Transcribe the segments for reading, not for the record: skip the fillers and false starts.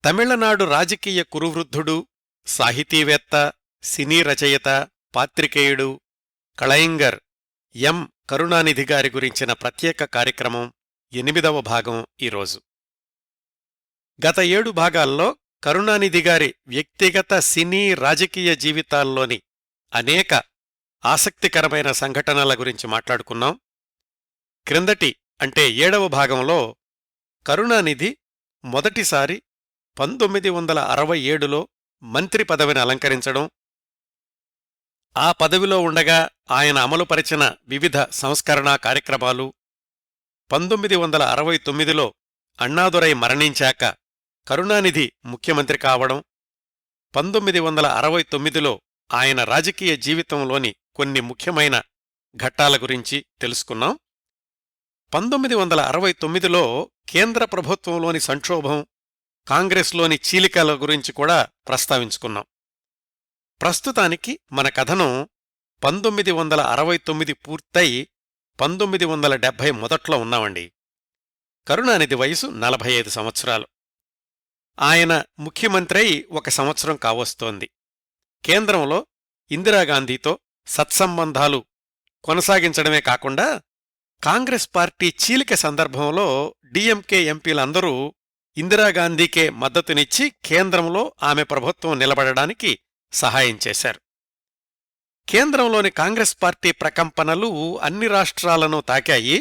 తమిళనాడు రాజకీయ కురువృద్ధుడు, సాహితీవేత్త, సినీ రచయిత, పాత్రికేయుడు కళయింగర్ ఎం. కరుణానిధి గారి గురించిన ప్రత్యేక కార్యక్రమం 8వ భాగం ఈరోజు. గత 7 భాగాల్లో కరుణానిధి గారి వ్యక్తిగత సినీ రాజకీయ జీవితాల్లోని అనేక ఆసక్తికరమైన సంఘటనల గురించి మాట్లాడుకున్నాం. క్రిందటి అంటే 7వ భాగంలో కరుణానిధి మొదటిసారి 1967లో మంత్రి పదవిని అలంకరించడం, ఆ పదవిలో ఉండగా ఆయన అమలుపరిచిన వివిధ సంస్కరణా కార్యక్రమాలు, 1969లో అన్నాదురై మరణించాక కరుణానిధి ముఖ్యమంత్రి కావడం, 1969లో ఆయన రాజకీయ జీవితంలోని కొన్ని ముఖ్యమైన ఘట్టాల గురించి తెలుసుకున్నాం. 1969లో కేంద్ర ప్రభుత్వంలోని సంక్షోభం, కాంగ్రెస్లోని చీలికల గురించి కూడా ప్రస్తావించుకున్నాం. ప్రస్తుతానికి మన కథనం 1969 పూర్తయి 1970 మొదట్లో ఉన్నామండి. కరుణానిధి వయసు 45 సంవత్సరాలు. ఆయన ముఖ్యమంత్రై 1 సంవత్సరం కావస్తోంది. కేంద్రంలో ఇందిరాగాంధీతో సత్సంబంధాలు కొనసాగించడమే కాకుండా కాంగ్రెస్ పార్టీ చీలిక సందర్భంలో డిఎంకే ఎంపీలందరూ ఇందిరాగాంధీకే మద్దతునిచ్చి కేంద్రంలో ఆమె ప్రభుత్వం నిలబడడానికి సహాయం చేశారు. కేంద్రంలోని కాంగ్రెస్ పార్టీ ప్రకంపనలు అన్ని రాష్ట్రాలను తాకాయి.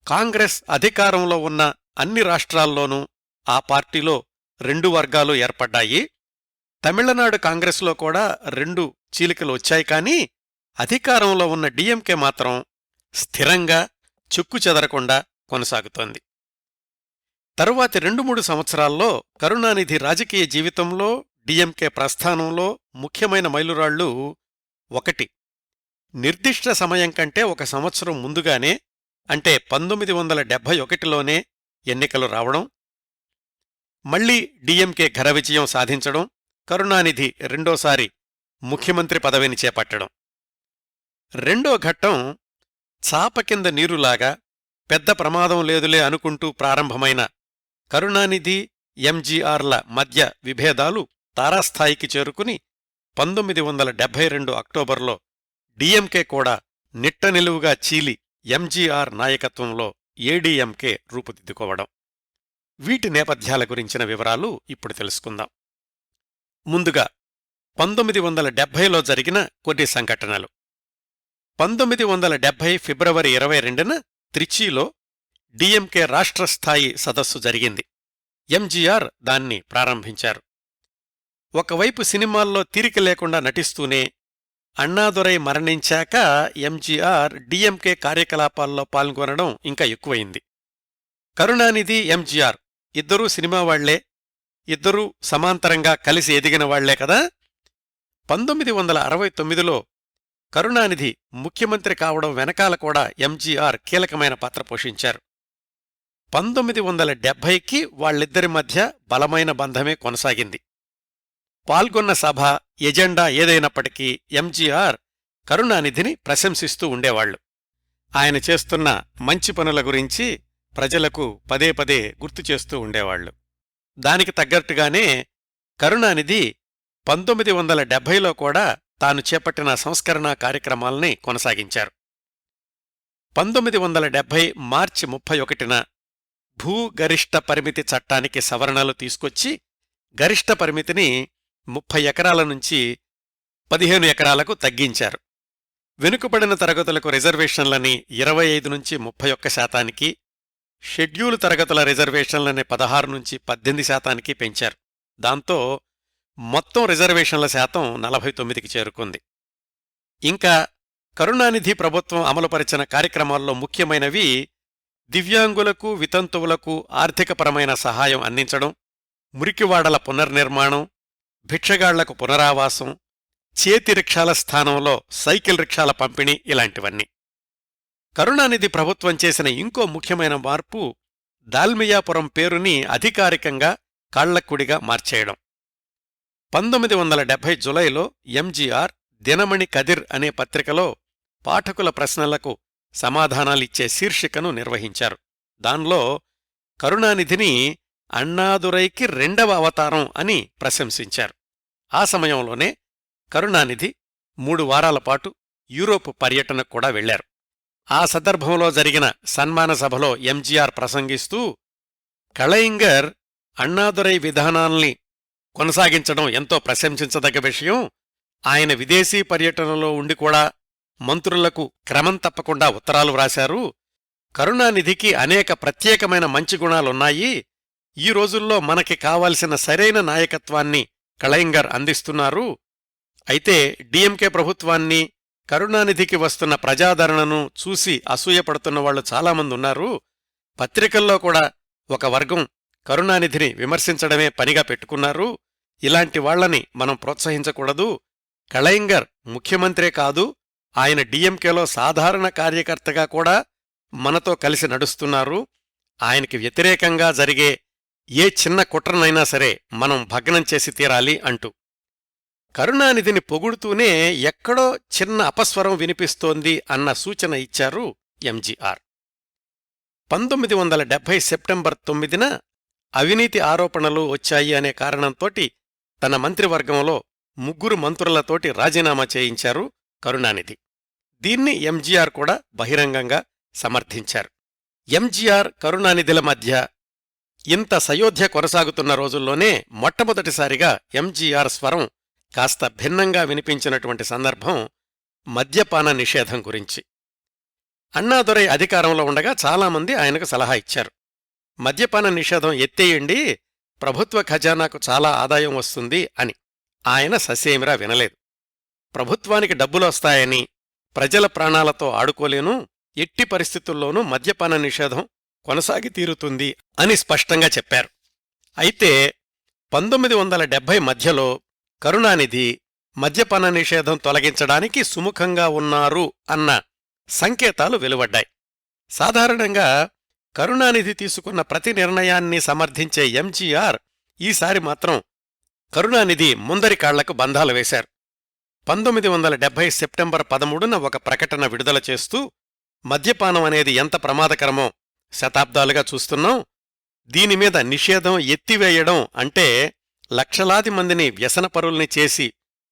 కాంగ్రెస్ అధికారంలో ఉన్న అన్ని రాష్ట్రాల్లోనూ ఆ పార్టీలో 2 వర్గాలు ఏర్పడ్డాయి. తమిళనాడు కాంగ్రెస్లో కూడా 2 చీలికలు వచ్చాయి. కానీ అధికారంలో ఉన్న డిఎంకే మాత్రం స్థిరంగా చెక్కుచెదరకుండా కొనసాగుతోంది. తరువాతి 2-3 సంవత్సరాల్లో కరుణానిధి రాజకీయ జీవితంలో, డిఎంకే ప్రస్థానంలో ముఖ్యమైన మైలురాళ్లు: 1. నిర్దిష్ట సమయం కంటే 1 సంవత్సరం ముందుగానే అంటే 1971లోనే ఎన్నికలు రావడం, మళ్లీ డిఎంకే ఘన విజయం సాధించడం, కరుణానిధి రెండోసారి ముఖ్యమంత్రి పదవిని చేపట్టడం. రెండో ఘట్టం చాప కింద నీరులాగా పెద్ద ప్రమాదం లేదులే అనుకుంటూ ప్రారంభమైన కరుణానిధి, ఎంజీఆర్ల మధ్య విభేదాలు తారాస్థాయికి చేరుకుని 1972 అక్టోబర్లో డిఎంకే కూడా నిట్టనిలువుగా చీలి ఎంజీఆర్ నాయకత్వంలో ఏడీఎంకే రూపుదిద్దుకోవడం. వీటి నేపథ్యాల గురించిన వివరాలు ఇప్పుడు తెలుసుకుందాం. ముందుగా 1970లో జరిగిన కొన్ని సంఘటనలు. 1970 ఫిబ్రవరి 22న త్రిచీలో డిఎంకే రాష్ట్రస్థాయి సదస్సు జరిగింది. ఎంజీఆర్ దాన్ని ప్రారంభించారు. ఒకవైపు సినిమాల్లో తీరిక లేకుండా నటిస్తూనే అన్నాదురై మరణించాక ఎంజీఆర్ డిఎంకే కార్యకలాపాల్లో పాల్గొనడం ఇంకా ఎక్కువైంది. కరుణానిధి, ఎంజీఆర్ ఇద్దరూ సినిమావాళ్లే, ఇద్దరూ సమాంతరంగా కలిసి ఎదిగిన వాళ్లే కదా. 1969లో కరుణానిధి ముఖ్యమంత్రి కావడం వెనకాల కూడా ఎంజీఆర్ కీలకమైన పాత్ర పోషించారు. 1970కి వాళ్ళిద్దరి మధ్య బలమైన బంధమే కొనసాగింది. పాల్గొన్న సభ, ఎజెండా ఏదైనప్పటికీ ఎంజీఆర్ కరుణానిధిని ప్రశంసిస్తూ ఉండేవాళ్లు. ఆయన చేస్తున్న మంచి పనుల గురించి ప్రజలకు పదే పదే గుర్తుచేస్తూ ఉండేవాళ్లు. దానికి తగ్గట్టుగానే కరుణానిధి 1970లో కూడా తాను చేపట్టిన సంస్కరణా కార్యక్రమాల్ని కొనసాగించారు. 1970 మార్చి 31న భూగరిష్ట పరిమితి చట్టానికి సవరణలు తీసుకొచ్చి గరిష్ట పరిమితిని 30 ఎకరాల నుంచి 15 ఎకరాలకు తగ్గించారు. వెనుకబడిన తరగతులకు రిజర్వేషన్లని 25 నుంచి 31%, షెడ్యూలు తరగతుల రిజర్వేషన్లని 16 నుంచి 18% పెంచారు. దాంతో మొత్తం రిజర్వేషన్ల శాతం 49కి చేరుకుంది. ఇంకా కరుణానిధి ప్రభుత్వం అమలుపరిచిన కార్యక్రమాల్లో ముఖ్యమైనవి దివ్యాంగులకు, వితంతువులకు ఆర్థికపరమైన సహాయం అందించడం, మురికివాడల పునర్నిర్మాణం, భిక్షగాళ్లకు పునరావాసం, చేతి రిక్షాల స్థానంలో సైకిల్ రిక్షాల పంపిణీ ఇలాంటివన్నీ. కరుణానిధి ప్రభుత్వం చేసిన ఇంకో ముఖ్యమైన మార్పు దాల్మియాపురం పేరుని అధికారికంగా కాళ్లక్కుడిగా మార్చేయడం. 1970 జులైలో ఎంజీఆర్ దినమణి కదిర్ అనే పత్రికలో పాఠకుల ప్రశ్నలకు సమాధానాలిచ్చే శీర్షికను నిర్వహించారు. దానిలో కరుణానిధిని అన్నాదురైకి రెండవ అవతారం అని ప్రశంసించారు. ఆ సమయంలోనే కరుణానిధి 3 వారాల పాటు యూరోప్ పర్యటనకు కూడా వెళ్లారు. ఆ సందర్భంలో జరిగిన సన్మాన సభలో ఎంజీఆర్ ప్రసంగిస్తూ, కళయింగర్ అన్నాదురై విధానాల్ని కొనసాగించడం ఎంతో ప్రశంసించదగ్గ విషయం. ఆయన విదేశీ పర్యటనలో ఉండి కూడా మంత్రులకు క్రమం తప్పకుండా ఉత్తరాలు వ్రాశారు. కరుణానిధికి అనేక ప్రత్యేకమైన మంచి గుణాలున్నాయి. ఈ రోజుల్లో మనకి కావాల్సిన సరైన నాయకత్వాన్ని కళయింగర్ అందిస్తున్నారు. అయితే డిఎంకే ప్రభుత్వాన్ని, కరుణానిధికి వస్తున్న ప్రజాదరణను చూసి అసూయపడుతున్నవాళ్లు చాలామందున్నారు. పత్రికల్లో కూడా ఒక వర్గం కరుణానిధిని విమర్శించడమే పనిగా పెట్టుకున్నారు. ఇలాంటి వాళ్లని మనం ప్రోత్సహించకూడదు. కళయింగర్ ముఖ్యమంత్రే కాదు, ఆయన డిఎంకేలో సాధారణ కార్యకర్తగా కూడా మనతో కలిసి నడుస్తున్నారు. ఆయనకి వ్యతిరేకంగా జరిగే ఏ చిన్న కుట్రనైనా సరే మనం భగ్నం చేసి తీరాలి అంటూ కరుణానిధిని పొగుడుతూనే ఎక్కడో చిన్న అపస్వరం వినిపిస్తోంది అన్న సూచన ఇచ్చారు ఎంజీఆర్. 1970 సెప్టెంబర్ 9న అవినీతి ఆరోపణలు వచ్చాయి అనే కారణంతోటి తన మంత్రివర్గంలో 3 మంత్రులతోటి రాజీనామా చేయించారు కరుణానిధి. దీన్ని ఎంజీఆర్ కూడా బహిరంగంగా సమర్థించారు. ఎంజీఆర్ కరుణానిధిల మధ్య ఇంత సయోధ్య కొనసాగుతున్న రోజుల్లోనే మొట్టమొదటిసారిగా ఎంజీఆర్ స్వరం కాస్త భిన్నంగా వినిపించినటువంటి సందర్భం మద్యపాన నిషేధం గురించి. అన్నాదురై అధికారంలో ఉండగా చాలామంది ఆయనకు సలహా ఇచ్చారు. మద్యపాన నిషేధం ఎత్తేయండి, ప్రభుత్వ ఖజానాకు చాలా ఆదాయం వస్తుంది అని. ఆయన ససేమిరా వినలేదు. ప్రభుత్వానికి డబ్బులొస్తాయని, ప్రజల ప్రాణాలతో ఆడుకోలేను, ఎట్టి పరిస్థితుల్లోనూ మద్యపాన నిషేధం కొనసాగి తీరుతుంది అని స్పష్టంగా చెప్పారు. అయితే 1970 మధ్యలో కరుణానిధి మద్యపాన నిషేధం తొలగించడానికి సుముఖంగా ఉన్నారు అన్న సంకేతాలు వెలువడ్డాయి. సాధారణంగా కరుణానిధి తీసుకున్న ప్రతి నిర్ణయాన్ని సమర్థించే ఎంజీఆర్ ఈసారి మాత్రం కరుణానిధి ముందరి కాళ్లకు బంధాలు వేశారు. 1970 సెప్టెంబర్ 13న ఒక ప్రకటన విడుదల చేస్తూ, మద్యపానం అనేది ఎంత ప్రమాదకరమో శతాబ్దాలుగా చూస్తున్నాం. దీనిమీద నిషేధం ఎత్తివేయడం అంటే లక్షలాది మందిని వ్యసనపరుల్ని చేసి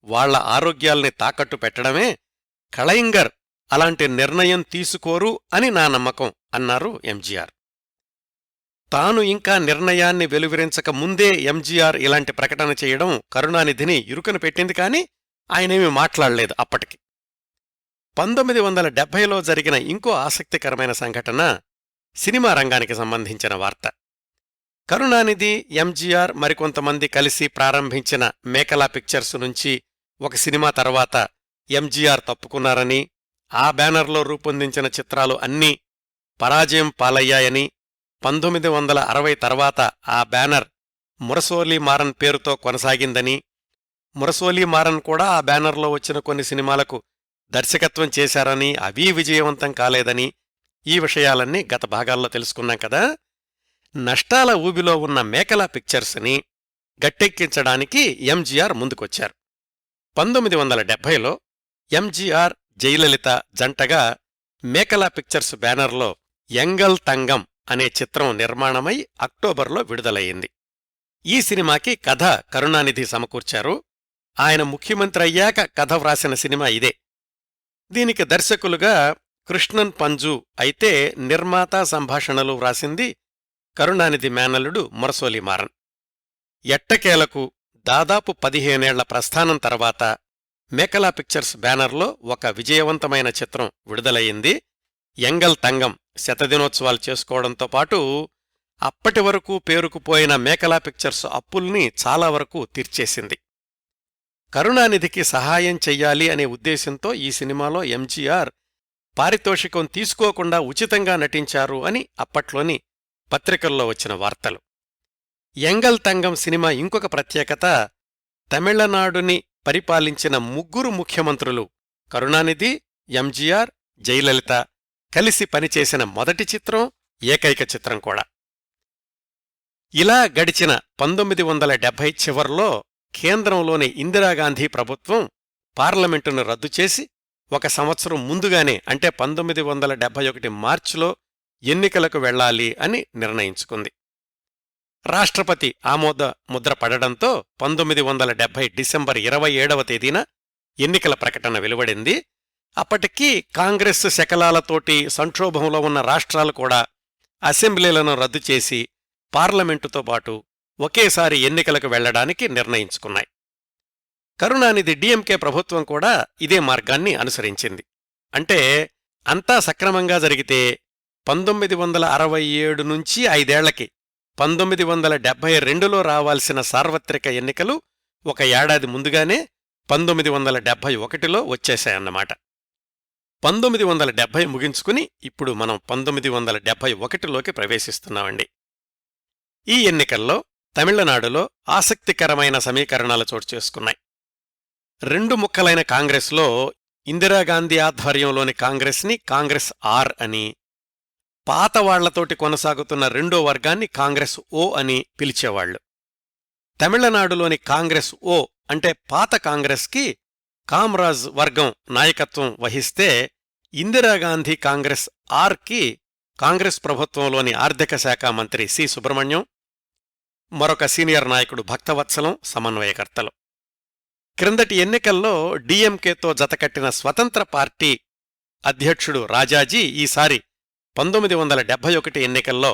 వాళ్ల ఆరోగ్యాల్ని తాకట్టు పెట్టడమే. కళయింగర్ అలాంటి నిర్ణయం తీసుకోరు అని నా నమ్మకం అన్నారు ఎంజీఆర్. తాను ఇంకా నిర్ణయాన్ని వెలువరించక ముందే ఎంజీఆర్ ఇలాంటి ప్రకటన చేయడం కరుణానిధిని ఇరుకను పెట్టింది, కాని ఆయనేమీ మాట్లాడలేదు అప్పటికి. 1970లో జరిగిన ఇంకో ఆసక్తికరమైన సంఘటన సినిమా రంగానికి సంబంధించిన వార్త. కరుణానిధి, ఎంజీఆర్ మరికొంతమంది కలిసి ప్రారంభించిన మేకలా పిక్చర్స్ నుంచి ఒక సినిమా తర్వాత ఎంజీఆర్ తప్పుకున్నారని, ఆ బ్యానర్లో రూపొందించిన చిత్రాలు అన్నీ పరాజయం పాలయ్యాయని, 1960 తర్వాత ఆ బ్యానర్ మురసోలీ మారన్ పేరుతో కొనసాగిందని, మురసోలీ మారన్ కూడా ఆ బ్యానర్లో వచ్చిన కొన్ని సినిమాలకు దర్శకత్వం చేశారని, అవీ విజయవంతం కాలేదని, ఈ విషయాలన్నీ గత భాగాల్లో తెలుసుకున్నాం కదా. నష్టాల ఊబిలో ఉన్న మేకలా పిక్చర్స్ని గట్టెక్కించడానికి ఎంజీఆర్ ముందుకొచ్చారు. 1970లో ఎంజీఆర్, జయలలిత జంటగా మేకలా పిక్చర్స్ బ్యానర్లో ఎంగల్ తంగం అనే చిత్రం నిర్మాణమై అక్టోబర్లో విడుదలయ్యింది. ఈ సినిమాకి కథ కరుణానిధి సమకూర్చారు. ఆయన ముఖ్యమంత్రి అయ్యాక కథ వ్రాసిన సినిమా ఇదే. దీనికి దర్శకులుగా కృష్ణన్ పంజు అయితే నిర్మాత సంభాషణలు వ్రాసింది కరుణానిధి మేనల్లుడు మురసోలీ మారన్. ఎట్టకేలకు దాదాపు 15 ఏళ్ల ప్రస్థానం తర్వాత మేకలా పిక్చర్స్ బ్యానర్లో ఒక విజయవంతమైన చిత్రం విడుదలయ్యింది. ఎంగల్ తంగం శతదినోత్సవాలు చేసుకోవడంతో పాటు అప్పటి వరకు పేరుకుపోయిన మేకలా పిక్చర్స్ అప్పుల్ని చాలా వరకు తీర్చేసింది. కరుణానిధికి సహాయం చెయ్యాలి అనే ఉద్దేశంతో ఈ సినిమాలో ఎంజీఆర్ పారితోషికం తీసుకోకుండా ఉచితంగా నటించారు అని అప్పట్లోని పత్రికల్లో వచ్చిన వార్తలు. ఎంగల్ తంగం సినిమా ఇంకొక ప్రత్యేకత, తమిళనాడుని పరిపాలించిన 3 ముఖ్యమంత్రులు కరుణానిధి, ఎంజీఆర్, జయలలిత కలిసి పనిచేసిన మొదటి చిత్రం, ఏకైక చిత్రం కూడా. ఇలా గడిచిన 1970 చివర్లో కేంద్రంలోని ఇందిరాగాంధీ ప్రభుత్వం పార్లమెంటును రద్దు చేసి 1 సంవత్సరం ముందుగానే అంటే 1971 మార్చిలో ఎన్నికలకు వెళ్లాలి అని నిర్ణయించుకుంది. రాష్ట్రపతి ఆమోద ముద్ర పడడంతో 1970 డిసెంబర్ 27వ తేదీన ఎన్నికల ప్రకటన వెలువడింది. అప్పటికీ కాంగ్రెస్ శకలాలతోటి సంక్షోభంలో ఉన్న రాష్ట్రాలు కూడా అసెంబ్లీలను రద్దు చేసి పార్లమెంటుతో పాటు ఒకేసారి ఎన్నికలకు వెళ్లడానికి నిర్ణయించుకున్నాయి. కరుణానిధి డిఎంకే ప్రభుత్వం కూడా ఇదే మార్గాన్ని అనుసరించింది. అంటే అంతా సక్రమంగా జరిగితే 1967 నుంచి 5 ఏళ్లకి 1972లో రావాల్సిన సార్వత్రిక ఎన్నికలు ఒక ఏడాది ముందుగానే 1971లో వచ్చేశాయన్నమాట. 1970 ముగించుకుని ఇప్పుడు మనం 1971లోకి ప్రవేశిస్తున్నామండి. ఈ ఎన్నికల్లో తమిళనాడులో ఆసక్తికరమైన సమీకరణాలు చోటు చేసుకున్నాయి. 2 ముక్కలైన కాంగ్రెస్లో ఇందిరాగాంధీ ఆధ్వర్యంలోని కాంగ్రెస్ని కాంగ్రెస్ ఆర్ అని, పాతవాళ్లతోటి కొనసాగుతున్న రెండో వర్గాన్ని కాంగ్రెస్ ఓ అని పిలిచేవాళ్లు. తమిళనాడులోని కాంగ్రెస్ ఓ అంటే పాత కాంగ్రెస్కి కామ్రాజ్ వర్గం నాయకత్వం వహిస్తే, ఇందిరాగాంధీ కాంగ్రెస్ ఆర్కి కాంగ్రెస్ ప్రభుత్వంలోని ఆర్థిక శాఖ మంత్రి సి సుబ్రహ్మణ్యం, మరొక సీనియర్ నాయకుడు భక్తవత్సలం సమన్వయకర్తలు. క్రిందటి ఎన్నికల్లో డిఎంకేతో జతకట్టిన స్వతంత్ర పార్టీ అధ్యక్షుడు రాజాజీ ఈసారి 1971 ఎన్నికల్లో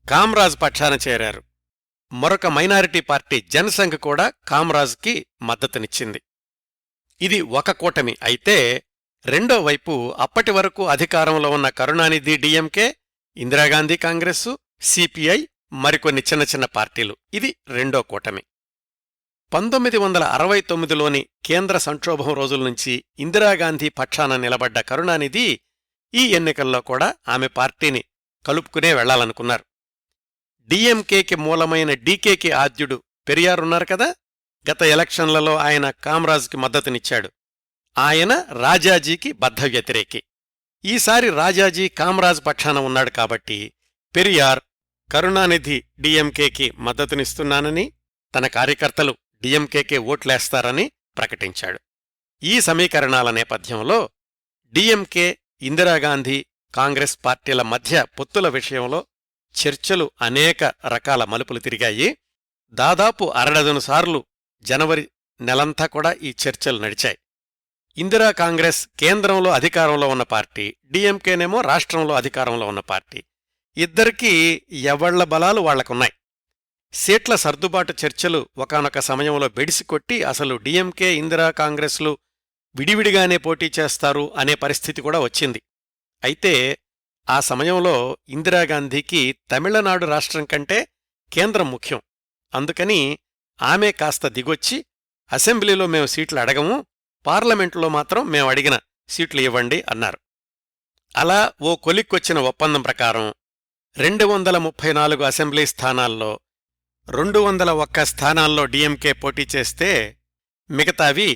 కామ్రాజ్ పక్షాన చేరారు. మరొక మైనారిటీ పార్టీ జనసంఘ్ కూడా కామ్రాజ్కి మద్దతునిచ్చింది. ఇది ఒక కూటమి అయితే, రెండో వైపు అప్పటి వరకు అధికారంలో ఉన్న Karunanidhi DMK, Indira Gandhi Congress, CPI, మరికొన్ని చిన్న చిన్న పార్టీలు. ఇది రెండో కూటమి. 1969లోని కేంద్ర సంక్షోభం రోజుల నుంచి ఇందిరాగాంధీ పక్షాన నిలబడ్డ కరుణానిధి ఈ ఎన్నికల్లో కూడా ఆమె పార్టీని కలుపుకునే వెళ్లాలనుకున్నారు. డిఎంకేకి మూలమైన డీకేకి ఆద్యుడు పెరియారున్నారు కదా, గత ఎలక్షన్లలో ఆయన కామ్రాజ్కి మద్దతునిచ్చాడు. ఆయన రాజాజీకి బద్ధ వ్యతిరేకి. ఈసారి రాజాజీ కామ్రాజ్ పక్షాన ఉన్నాడు కాబట్టి పెరియార్ కరుణానిధి డిఎంకేకి మద్దతునిస్తున్నానని, తన కార్యకర్తలు డిఎంకేకే ఓట్లేస్తారని ప్రకటించాడు. ఈ సమీకరణాల నేపథ్యంలో డిఎంకే, ఇందిరాగాంధీ, కాంగ్రెస్ పార్టీల మధ్య పొత్తుల విషయంలో చర్చలు అనేక రకాల మలుపులు తిరిగాయి. దాదాపు 60 సార్లు జనవరి నెలంతా కూడా ఈ చర్చలు నడిచాయి. ఇందిరా కాంగ్రెస్ కేంద్రంలో అధికారంలో ఉన్న పార్టీ, డిఎంకేనేమో రాష్ట్రంలో అధికారంలో ఉన్న పార్టీ. ఇద్దరికీ ఎవళ్ల బలాలు వాళ్లకున్నాయి. సీట్ల సర్దుబాటు చర్చలు ఒకానొక సమయంలో బెడిసికొట్టి అసలు డిఎంకే, ఇందిరా కాంగ్రెస్లు విడివిడిగానే పోటీ చేస్తారు అనే పరిస్థితి కూడా వచ్చింది. అయితే ఆ సమయంలో ఇందిరాగాంధీకి తమిళనాడు రాష్ట్రం కంటే కేంద్రం ముఖ్యం. అందుకని ఆమె కాస్త దిగొచ్చి, అసెంబ్లీలో మేము సీట్లు అడగము, పార్లమెంటులో మాత్రం మేము అడిగిన సీట్లు ఇవ్వండి అన్నారు. అలా ఓ కొలిక్కొచ్చిన ఒప్పందం ప్రకారం 234 అసెంబ్లీ స్థానాల్లో 201 స్థానాల్లో డిఎంకే పోటీ చేస్తే, మిగతావి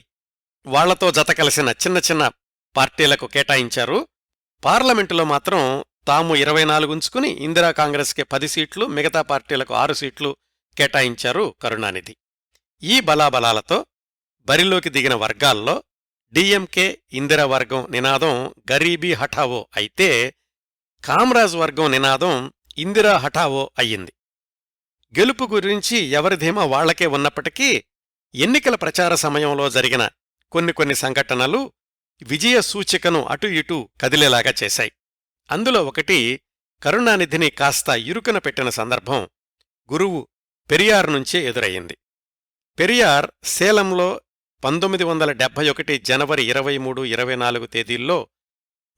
వాళ్లతో జత కలిసిన చిన్న చిన్న పార్టీలకు కేటాయించారు. పార్లమెంటులో మాత్రం తాము 24 ఉంచుకుని ఇందిరా కాంగ్రెస్కి 10 సీట్లు, మిగతా పార్టీలకు 6 సీట్లు కేటాయించారు కరుణానిధి. ఈ బలాబలాలతో బరిలోకి దిగిన వర్గాల్లో డిఎంకే, ఇందిరా వర్గం నినాదం గరీబీ హఠావో అయితే, కామ్రాజ్ వర్గం నినాదం ఇందిరా హఠావో అయ్యింది. గెలుపు గురించి ఎవరిధీమా వాళ్లకే ఉన్నప్పటికీ ఎన్నికల ప్రచార సమయంలో జరిగిన కొన్ని సంఘటనలు విజయ సూచికను అటు ఇటూ కదిలేలాగా చేశాయి. అందులో ఒకటి కరుణానిధిని కాస్త ఇరుకున పెట్టిన సందర్భం గురువు పెరియార్ నుంచే ఎదురయ్యింది. పెరియార్ సేలంలో 1971 జనవరి 23, 24 తేదీల్లో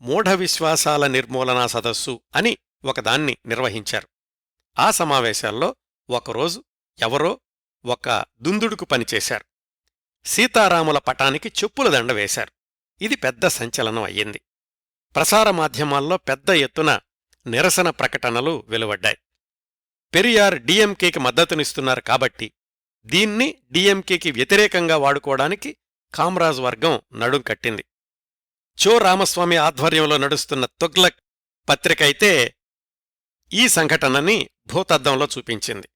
మూఢ విశ్వాసాల నిర్మూలనా సదస్సు అని ఒకదాన్ని నిర్వహించారు. ఆ సమావేశాల్లో ఒకరోజు ఎవరో ఒక దుందుడుకు పనిచేశారు. సీతారాముల పటానికి చెప్పుల దండ వేశారు. ఇది పెద్ద సంచలనం అయ్యింది. ప్రసార మాధ్యమాల్లో పెద్ద ఎత్తున నిరసన ప్రకటనలు వెలువడ్డాయి. పెరియార్ డిఎంకేకి మద్దతునిస్తున్నారు కాబట్టి దీన్ని డిఎంకేకి వ్యతిరేకంగా వాడుకోవడానికి కామ్రాజ్ వర్గం నడుం కట్టింది. చో రామస్వామి ఆధ్వర్యంలో నడుస్తున్న తుగ్లక్ పత్రిక అయితే ఈ సంఘటనని భూతద్దంలో చూపించింది.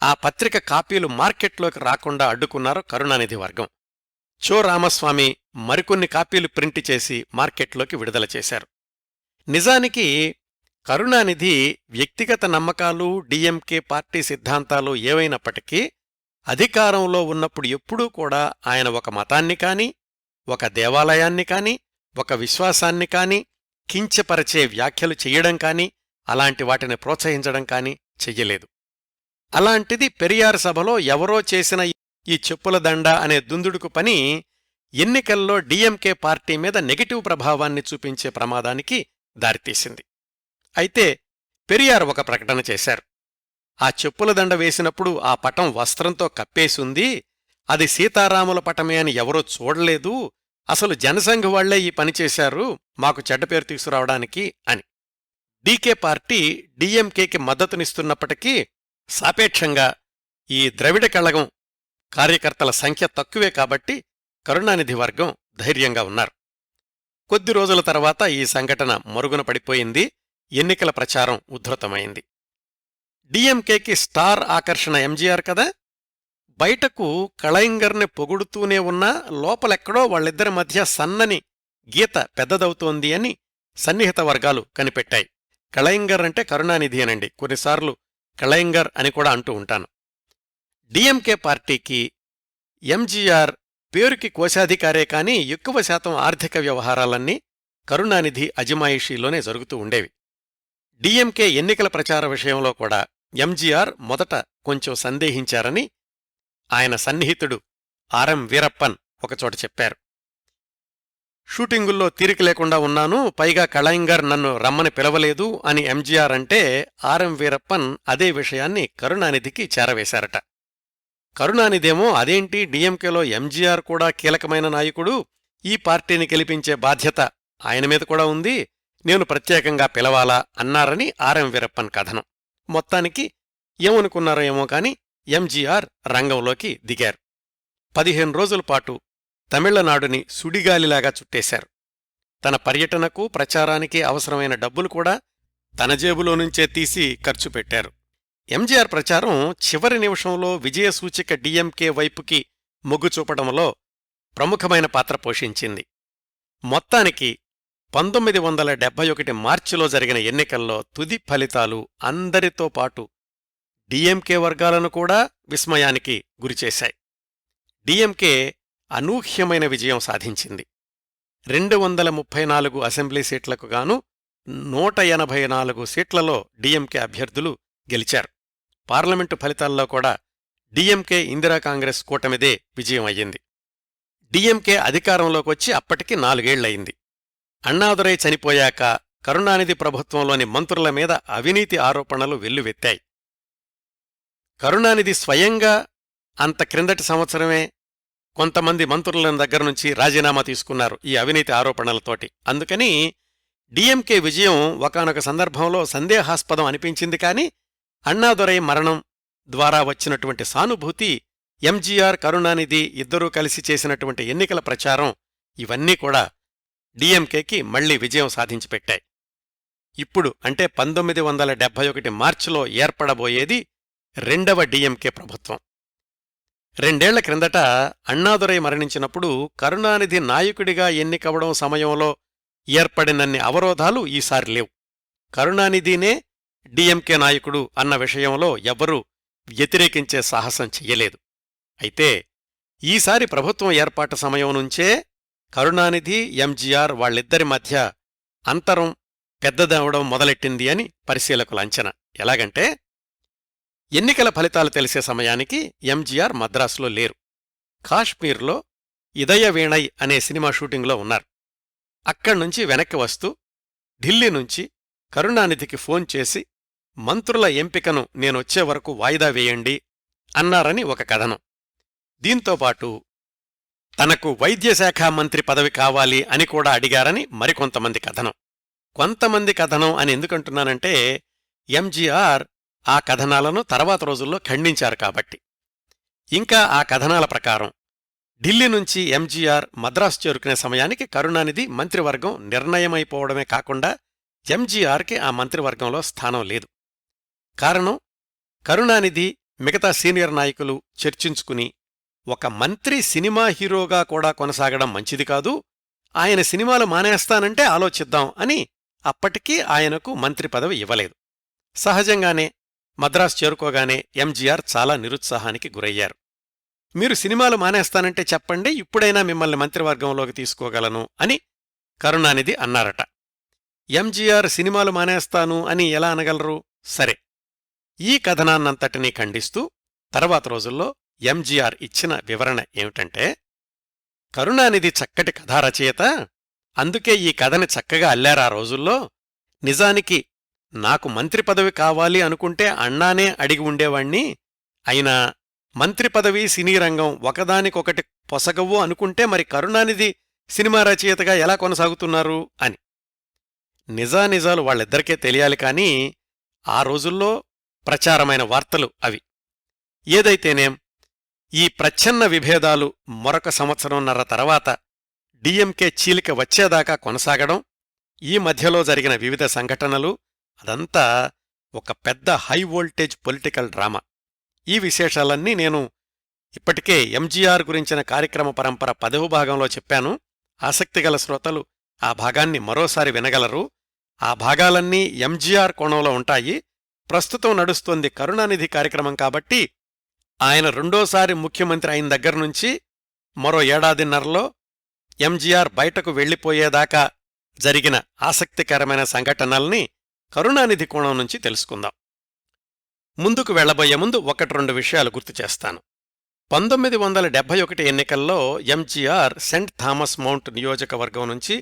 ఆ పత్రిక కాపీలు మార్కెట్లోకి రాకుండా అడ్డుకున్నారు కరుణానిధి వర్గం. చో రామస్వామి మరికొన్ని కాపీలు ప్రింట్ చేసి మార్కెట్లోకి విడుదల చేశారు. నిజానికి కరుణానిధి వ్యక్తిగత నమ్మకాలు, డిఎంకే పార్టీ సిద్ధాంతాలు ఏవైనప్పటికీ అధికారంలో ఉన్నప్పుడు ఎప్పుడూ కూడా ఆయన ఒక మతాన్ని కాని, ఒక దేవాలయాన్ని కాని, ఒక విశ్వాసాన్ని కాని కించపరచే వ్యాఖ్యలు చెయ్యడం కాని, అలాంటి వాటిని ప్రోత్సహించడం కాని చెయ్యలేదు. అలాంటిది పెరియార్ సభలో ఎవరో చేసిన ఈ చెప్పుల దండ అనే దుందుడుకు పని ఎన్నికల్లో డిఎంకే పార్టీ మీద నెగటివ్ ప్రభావాన్ని చూపించే ప్రమాదానికి దారితీసింది. అయితే పెరియార్ ఒక ప్రకటన చేశారు. ఆ చెప్పుల దండ వేసినప్పుడు ఆ పటం వస్త్రంతో కప్పేసుంది, అది సీతారాముల పటమే అని ఎవరో చూడలేదు, అసలు జనసంఘ్ వాళ్లే ఈ పని చేశారు మాకు చెడ్డపేరు తీసుకురావడానికి అని. డీకే పార్టీ డిఎంకేకి మద్దతునిస్తున్నప్పటికీ సాపేక్షంగా ఈ ద్రవిడ కళగం కార్యకర్తల సంఖ్య తక్కువే కాబట్టి కరుణానిధి వర్గం ధైర్యంగా ఉన్నారు. కొద్ది రోజుల తర్వాత ఈ సంఘటన మరుగున పడిపోయింది. ఎన్నికల ప్రచారం ఉద్ధృతమైంది. డిఎంకేకి స్టార్ ఆకర్షణ ఎంజీఆర్ కదా. బయటకు కళయింగర్ని పొగుడుతూనే ఉన్నా లోపలెక్కడో వాళ్ళిద్దరి మధ్య సన్నని గీత పెద్దదవుతోంది అని సన్నిహిత వర్గాలు కనిపెట్టాయి. కళయింగర్ అంటే కరుణానిధి అనండి, కొన్నిసార్లు కళయింగర్ అని కూడా అంటూ ఉంటాను. డిఎంకే పార్టీకి ఎంజీఆర్ పేరుకి కోశాధికారే కాని ఎక్కువ శాతం ఆర్థిక వ్యవహారాలన్నీ కరుణానిధి అజమాయిషీలోనే జరుగుతూ ఉండేవి. డిఎంకే ఎన్నికల ప్రచార విషయంలో కూడా ఎంజీఆర్ మొదట కొంచెం సందేహించారని ఆయన సన్నిహితుడు ఆర్ఎం వీరప్పన్ ఒకచోట చెప్పారు. షూటింగుల్లో తీరిక లేకుండా ఉన్నాను, పైగా కళయింగర్ నన్ను రమ్మని పిలవలేదు అని ఎంజీఆర్ అంటే ఆర్ఎం వీరప్పన్ అదే విషయాన్ని కరుణానిధికి చేరవేశారట. కరుణానిధేమో అదేంటి, డిఎంకేలో ఎంజీఆర్ కూడా కీలకమైన నాయకుడు, ఈ పార్టీని గెలిపించే బాధ్యత ఆయన మీద కూడా ఉంది, నేను ప్రత్యేకంగా పిలవాలా అన్నారని ఆర్ఎం వీరప్పన్ కథనం. మొత్తానికి ఏమనుకున్నారో ఏమో కాని ఎంజీఆర్ రంగంలోకి దిగారు. 15 రోజుల పాటు తమిళనాడుని సుడిగాలిలాగా చుట్టేశారు. తన పర్యటనకు ప్రచారానికి అవసరమైన డబ్బులు కూడా తన జేబులోనుంచే తీసి ఖర్చు పెట్టారు. ఎంజీఆర్ ప్రచారం చివరి నిమిషంలో విజయసూచిక డిఎంకే వైపుకి మొగ్గు చూపడంలో ప్రముఖమైన పాత్ర పోషించింది. మొత్తానికి 1971 మార్చిలో జరిగిన ఎన్నికల్లో తుది ఫలితాలు అందరితో పాటు డిఎంకే వర్గాలను కూడా విస్మయానికి గురిచేశాయి. డిఎంకే అనూహ్యమైన విజయం సాధించింది. 234 అసెంబ్లీ సీట్లకు గాను 184 సీట్లలో డిఎంకే అభ్యర్థులు గెలిచారు. పార్లమెంటు ఫలితాల్లో కూడా డిఎంకే ఇందిరా కాంగ్రెస్ కూటమిదే విజయం అయ్యింది. డిఎంకే అధికారంలోకొచ్చి అప్పటికి 4 ఏళ్లయింది. అన్నాదురై చనిపోయాక కరుణానిధి ప్రభుత్వంలోని మంత్రుల మీద అవినీతి ఆరోపణలు వెల్లువెత్తాయి. కరుణానిధి స్వయంగా అంత క్రిందటి సంవత్సరమే కొంతమంది మంత్రుల దగ్గరనుంచి రాజీనామా తీసుకున్నారు ఈ అవినీతి ఆరోపణలతోటి. అందుకని డిఎంకే విజయం ఒకానొక సందర్భంలో సందేహాస్పదం అనిపించింది. కాని అన్నాదురై మరణం ద్వారా వచ్చినటువంటి సానుభూతి, ఎంజీఆర్ కరుణానిధి ఇద్దరూ కలిసి చేసినటువంటి ఎన్నికల ప్రచారం, ఇవన్నీ కూడా డిఎంకేకి మళ్లీ విజయం సాధించిపెట్టాయి. ఇప్పుడు అంటే 1971 మార్చిలో ఏర్పడబోయేది రెండవ డిఎంకే ప్రభుత్వం. 2 ఏళ్ల క్రిందట అన్నాదురై మరణించినప్పుడు కరుణానిధి నాయకుడిగా ఎన్నికవడం సమయంలో ఏర్పడినన్ని అవరోధాలు ఈసారి లేవు. కరుణానిధినే డిఎంకే నాయకుడు అన్న విషయంలో ఎవ్వరూ వ్యతిరేకించే సాహసం చెయ్యలేదు. అయితే ఈసారి ప్రభుత్వం ఏర్పాటు సమయం నుంచే కరుణానిధి, ఎంజీఆర్ వాళ్ళిద్దరి మధ్య అంతరం పెద్దదవడం మొదలెట్టింది అని పరిశీలకుల అంచనా. ఎలాగంటే ఎన్నికల ఫలితాలు తెలిసే సమయానికి ఎంజీఆర్ మద్రాసులో లేరు. కాశ్మీర్లో ఇదయవీణై అనే సినిమా షూటింగ్లో ఉన్నారు. అక్కడ్నుంచి వెనక్కి వస్తూ ఢిల్లీ నుంచి కరుణానిధికి ఫోన్ చేసి మంత్రుల ఎంపికను నేనొచ్చే వరకు వాయిదా వేయండి అన్నారని ఒక కథనం. దీంతోపాటు తనకు వైద్యశాఖ మంత్రి పదవి కావాలి అని కూడా అడిగారని మరికొంతమంది కథనం. కొంతమంది కథనం అని ఎందుకంటున్నానంటే ఎంజీఆర్ ఆ కథనాలను తర్వాత రోజుల్లో ఖండించారు కాబట్టి. ఇంకా ఆ కథనాల ప్రకారం ఢిల్లీ నుంచి ఎంజీఆర్ మద్రాసు చేరుకునే సమయానికి కరుణానిధి మంత్రివర్గం నిర్ణయమైపోవడమే కాకుండా ఎంజీఆర్కి ఆ మంత్రివర్గంలో స్థానం లేదు. కారణం, కరుణానిధి మిగతా సీనియర్ నాయకులు చర్చించుకుని ఒక మంత్రి సినిమా హీరోగా కూడా కొనసాగడం మంచిది కాదు, ఆయన సినిమాలు మానేస్తానంటే ఆలోచిద్దాం అని అప్పటికీ ఆయనకు మంత్రి పదవి ఇవ్వలేదు. సహజంగానే మద్రాసు చేరుకోగానే ఎంజీఆర్ చాలా నిరుత్సాహానికి గురయ్యారు. మీరు సినిమాలు మానేస్తానంటే చెప్పండి, ఇప్పుడైనా మిమ్మల్ని మంత్రివర్గంలోకి తీసుకోగలను అని కరుణానిధి అన్నారట. ఎంజీఆర్ సినిమాలు మానేస్తాను అని ఎలా అనగలరు? సరే, ఈ కథనాన్నంతటినీ ఖండిస్తూ తర్వాత రోజుల్లో ఎంజీఆర్ ఇచ్చిన వివరణ ఏమిటంటే, కరుణానిధి చక్కటి కథారచయిత, అందుకే ఈ కథని చక్కగా అల్లారా రోజుల్లో. నిజానికి నాకు మంత్రి పదవి కావాలి అనుకుంటే అన్నానే అడిగి ఉండేవాణ్ణి. అయినా మంత్రి పదవి, సినీ రంగం ఒకదానికొకటి పొసగవు అనుకుంటే మరి కరుణానిధి సినిమా రచయితగా ఎలా కొనసాగుతున్నారు అని. నిజానిజాలు వాళ్ళిద్దరికే తెలియాలి కానీ ఆ రోజుల్లో ప్రచారమైన వార్తలు అవి. ఏదైతేనేం, ఈ ప్రచ్ఛన్న విభేదాలు మరొక సంవత్సరంన్నర తర్వాత డిఎంకే చీలిక వచ్చేదాకా కొనసాగడం, ఈ మధ్యలో జరిగిన వివిధ సంఘటనలు, అదంతా ఒక పెద్ద హై వోల్టేజ్ పొలిటికల్ డ్రామా. ఈ విశేషాలన్నీ నేను ఇప్పటికే ఎంజీఆర్ గురించిన కార్యక్రమ పరంపర 10వ భాగంలో చెప్పాను. ఆసక్తిగల శ్రోతలు ఆ భాగాన్ని మరోసారి వినగలరు. ఆ భాగాలన్నీ ఎంజీఆర్ కోణంలో ఉంటాయి. ప్రస్తుతం నడుస్తోంది కరుణానిధి కార్యక్రమం కాబట్టి ఆయన రెండోసారి ముఖ్యమంత్రి అయిన దగ్గర్నుంచి మరో ఏడాదిన్నరలో ఎంజీఆర్ బయటకు వెళ్లిపోయేదాకా జరిగిన ఆసక్తికరమైన సంఘటనల్ని కరుణానిధి కోణం నుంచి తెలుసుకుందాం. ముందుకు వెళ్లబోయే ముందు 1-2 విషయాలు గుర్తు చేస్తాను. 1971 ఎన్నికల్లో ఎంజీఆర్ సెంట్ థామస్ మౌంట్ నియోజకవర్గం నుంచి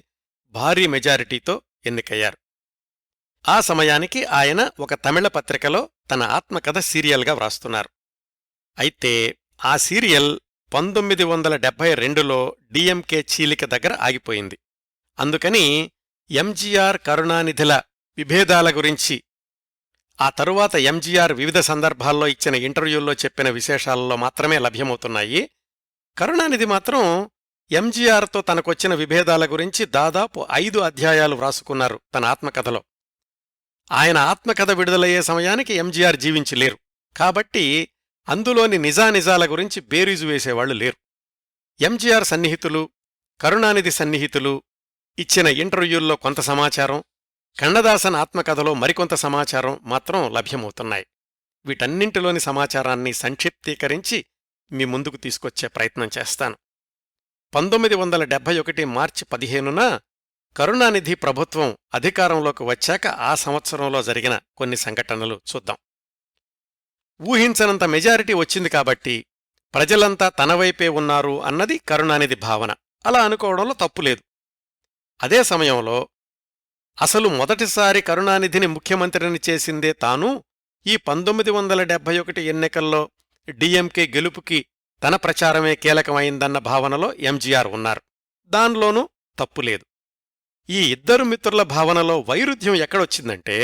భారీ మెజారిటీతో ఎన్నికయ్యారు. ఆ సమయానికి ఆయన ఒక తమిళ పత్రికలో తన ఆత్మకథ సీరియల్గా వ్రాస్తున్నారు. అయితే ఆ సీరియల్ 1972లో డిఎంకే చీలిక దగ్గర ఆగిపోయింది. అందుకని ఎంజీఆర్ కరుణానిధిల విభేదాల గురించి ఆ తరువాత ఎంజీఆర్ వివిధ సందర్భాల్లో ఇచ్చిన ఇంటర్వ్యూల్లో చెప్పిన విశేషాలలో మాత్రమే లభ్యమవుతున్నాయి. కరుణానిధి మాత్రం ఎంజీఆర్తో తనకొచ్చిన విభేదాల గురించి దాదాపు 5 అధ్యాయాలు వ్రాసుకున్నారు తన ఆత్మకథలో. ఆయన ఆత్మకథ విడుదలయ్యే సమయానికి ఎంజీఆర్ జీవించలేరు కాబట్టి అందులోని నిజానిజాల గురించి బేరీజు వేసేవాళ్లు లేరు. ఎంజీఆర్ సన్నిహితులు, కరుణానిధి సన్నిహితులు ఇచ్చిన ఇంటర్వ్యూల్లో కొంత సమాచారం, కన్నదాసన్ ఆత్మకథలో మరికొంత సమాచారం మాత్రం లభ్యమవుతున్నాయి. వీటన్నింటిలోని సమాచారాన్ని సంక్షిప్తీకరించి మీ ముందుకు తీసుకొచ్చే ప్రయత్నం చేస్తాను. 1971 మార్చి 15న కరుణానిధి ప్రభుత్వం అధికారంలోకి వచ్చాక ఆ సంవత్సరంలో జరిగిన కొన్ని సంఘటనలు చూద్దాం. ఊహించనంత మెజారిటీ వచ్చింది కాబట్టి ప్రజలంతా తనవైపే ఉన్నారు అన్నది కరుణానిధి భావన. అలా అనుకోవడంలో తప్పులేదు. అదే సమయంలో అసలు మొదటిసారి కరుణానిధిని ముఖ్యమంత్రిని చేసిందే తాను. ఈ 1971 ఎన్నికల్లో డిఎంకే గెలుపుకి తన ప్రచారమే కీలకమైందన్న భావనలో ఎంజీఆర్ ఉన్నారు. దానిలోనూ తప్పులేదు. ఈ ఇద్దరు మిత్రుల భావనలో వైరుధ్యం ఎక్కడొచ్చిందంటే,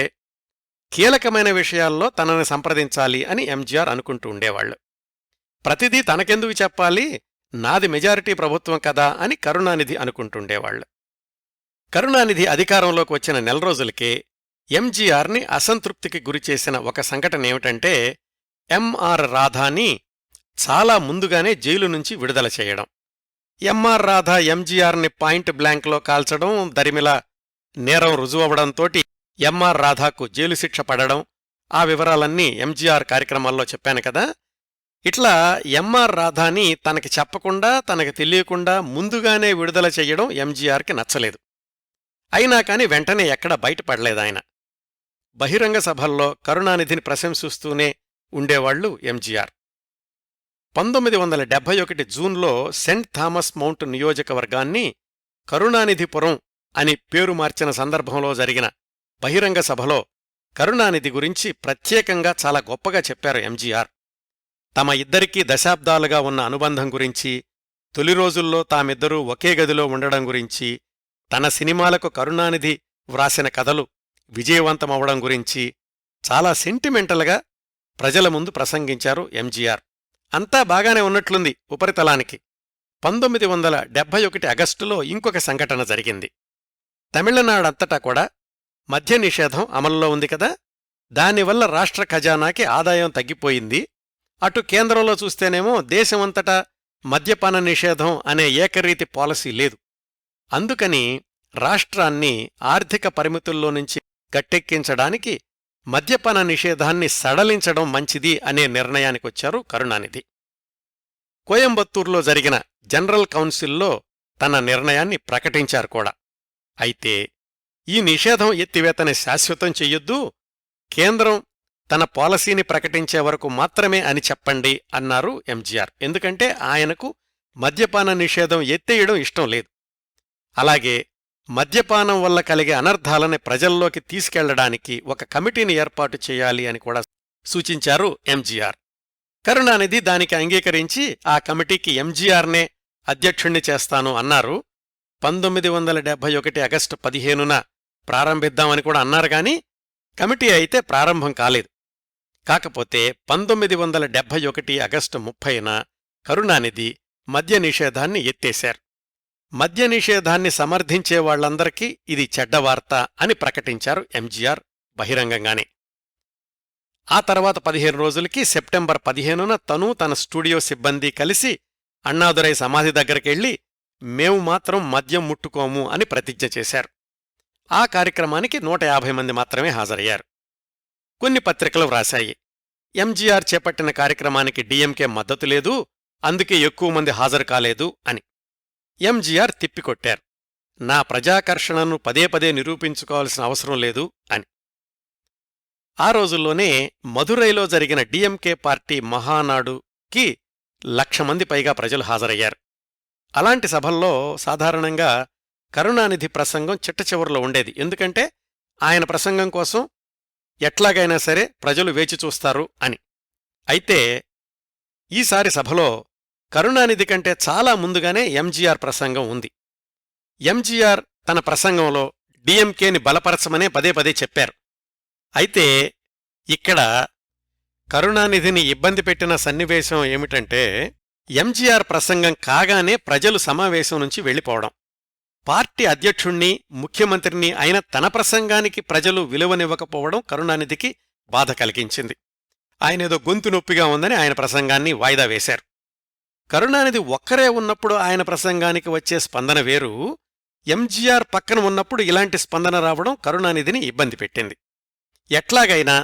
కీలకమైన విషయాల్లో తనని సంప్రదించాలి అని ఎంజీఆర్ అనుకుంటూ ఉండేవాళ్లు. ప్రతిదీ తనకెందుకు చెప్పాలి, నాది మెజారిటీ ప్రభుత్వం కదా అని కరుణానిధి అనుకుంటుండేవాళ్లు. కరుణానిధి అధికారంలోకి వచ్చిన నెల రోజులకే ఎంజీఆర్ని అసంతృప్తికి గురిచేసిన ఒక సంఘటనేమిటంటే, ఎంఆర్ రాధాని చాలా ముందుగానే జైలు నుంచి విడుదల చేయడం. ఎంఆర్ రాధా ఎంజీఆర్ని పాయింట్ బ్లాంక్లో కాల్చడం, దరిమిలా నేరం రుజువవడంతోటి ఎంఆర్ రాధాకు జైలు శిక్ష పడడం, ఆ వివరాలన్నీ ఎంజీఆర్ కార్యక్రమాల్లో చెప్పాను కదా. ఇట్లా ఎంఆర్ రాధాని తనకి చెప్పకుండా, తనకి తెలియకుండా ముందుగానే విడుదల చెయ్యడం ఎంజీఆర్కి నచ్చలేదు. అయినా కాని వెంటనే ఎక్కడ బయటపడలేదాయన. బహిరంగ సభల్లో కరుణానిధిని ప్రశంసిస్తూనే ఉండేవాళ్లు ఎంజీఆర్. 1971 జూన్లో సెంట్ థామస్ మౌంట్ నియోజకవర్గాన్ని కరుణానిధిపురం అని పేరు మార్చిన సందర్భంలో జరిగిన బహిరంగ సభలో కరుణానిధి గురించి ప్రత్యేకంగా చాలా గొప్పగా చెప్పారు ఎంజీఆర్. తమ ఇద్దరికీ దశాబ్దాలుగా ఉన్న అనుబంధం గురించి, తొలి రోజుల్లో తామిద్దరూ ఒకే గదిలో ఉండడం గురించి, తన సినిమాలకు కరుణానిధి వ్రాసిన కథలు విజయవంతమవడం గురించి చాలా సెంటిమెంటల్గా ప్రజల ముందు ప్రసంగించారు ఎంజీఆర్. అంతా బాగానే ఉన్నట్లుంది ఉపరితలానికి. 1971 ఆగస్టులో ఇంకొక సంఘటన జరిగింది. తమిళనాడంతటా కూడా మద్య నిషేధం అమలులో ఉంది కదా. దానివల్ల రాష్ట్ర ఖజానాకి ఆదాయం తగ్గిపోయింది. అటు కేంద్రంలో చూస్తేనేమో దేశమంతటా మద్యపాన నిషేధం అనే ఏకరీతి పాలసీ లేదు. అందుకని రాష్ట్రాన్ని ఆర్థిక పరిమితుల్లో నుంచి గట్టెక్కించడానికి మద్యపాన నిషేధాన్ని సడలించడం మంచిది అనే నిర్ణయానికొచ్చారు కరుణానిధి. కోయంబత్తూరులో జరిగిన జనరల్ కౌన్సిల్లో తన నిర్ణయాన్ని ప్రకటించారు కూడా. అయితే ఈ నిషేధం ఎత్తివేతని శాశ్వతం చెయ్యొద్దు, కేంద్రం తన పాలసీని ప్రకటించే వరకు మాత్రమే అని చెప్పండి అన్నారు ఎంజీఆర్. ఎందుకంటే ఆయనకు మద్యపాన నిషేధం ఎత్తేయడం ఇష్టం లేదు. అలాగే మద్యపానం వల్ల కలిగే అనర్థాలని ప్రజల్లోకి తీసుకెళ్లడానికి ఒక కమిటీని ఏర్పాటు చేయాలి అని కూడా సూచించారు ఎంజీఆర్. కరుణానిధి దానికి అంగీకరించి ఆ కమిటీకి ఎంజీఆర్నే అధ్యక్షుణ్ణి చేస్తాను అన్నారు. 1971 ఆగస్టు 15న ప్రారంభిద్దామని కూడా అన్నారు గాని కమిటీ అయితే ప్రారంభం కాలేదు. కాకపోతే 1971 ఆగస్టు 30న కరుణానిధి మద్య నిషేధాన్ని ఎత్తేశారు. మద్య నిషేధాన్ని సమర్థించేవాళ్లందరికీ ఇది చెడ్డవార్త అని ప్రకటించారు ఎంజీఆర్ బహిరంగంగానే. ఆ తర్వాత 15 రోజులకి సెప్టెంబర్ 15న తను తన స్టూడియో సిబ్బంది కలిసి అన్నాదురై సమాధి దగ్గరికెళ్లి మేము మాత్రం మద్యం ముట్టుకోము అని ప్రతిజ్ఞ చేశారు. ఆ కార్యక్రమానికి 150 మంది మాత్రమే హాజరయ్యారు. కొన్ని పత్రికలు వ్రాశాయి, ఎంజీఆర్ చేపట్టిన కార్యక్రమానికి డీఎంకే మద్దతు లేదు, అందుకే ఎక్కువ మంది హాజరు కాలేదు అని. ఎంజీఆర్ తిప్పికొట్టారు, నా ప్రజాకర్షణను పదే పదే నిరూపించుకోవాల్సిన అవసరం లేదు అని. ఆ రోజుల్లోనే మదురైలో జరిగిన డీఎంకే పార్టీ మహానాడుకి 1,00,000 మంది పైగా ప్రజలు హాజరయ్యారు. అలాంటి సభల్లో సాధారణంగా కరుణానిధి ప్రసంగం చిట్టచివరిలో ఉండేది. ఎందుకంటే ఆయన ప్రసంగం కోసం ఎట్లాగైనా సరే ప్రజలు వేచి చూస్తారు అని. అయితే ఈసారి సభలో కరుణానిధి కంటే చాలా ముందుగానే ఎంజీఆర్ ప్రసంగం ఉంది. ఎంజీఆర్ తన ప్రసంగంలో డీఎంకేని బలపరచమనే పదే పదే చెప్పారు. అయితే ఇక్కడ కరుణానిధిని ఇబ్బంది పెట్టిన సన్నివేశం ఏమిటంటే ఎంజీఆర్ ప్రసంగం కాగానే ప్రజలు సమావేశం నుంచి వెళ్ళిపోవడం. పార్టీ అధ్యక్షుణ్ణి ముఖ్యమంత్రిని అయిన తన ప్రసంగానికి ప్రజలు విలువనివ్వకపోవడం కరుణానిధికి బాధ కలిగించింది. ఆయనేదో గొంతు నొప్పిగా ఉందని ఆయన ప్రసంగాన్ని వాయిదా వేశారు. కరుణానిధి ఒక్కరే ఉన్నప్పుడు ఆయన ప్రసంగానికి వచ్చే స్పందన వేరు, ఎంజీఆర్ పక్కన ఉన్నప్పుడు ఇలాంటి స్పందన రావడం కరుణానిధిని ఇబ్బంది పెట్టింది. ఎట్లాగైనా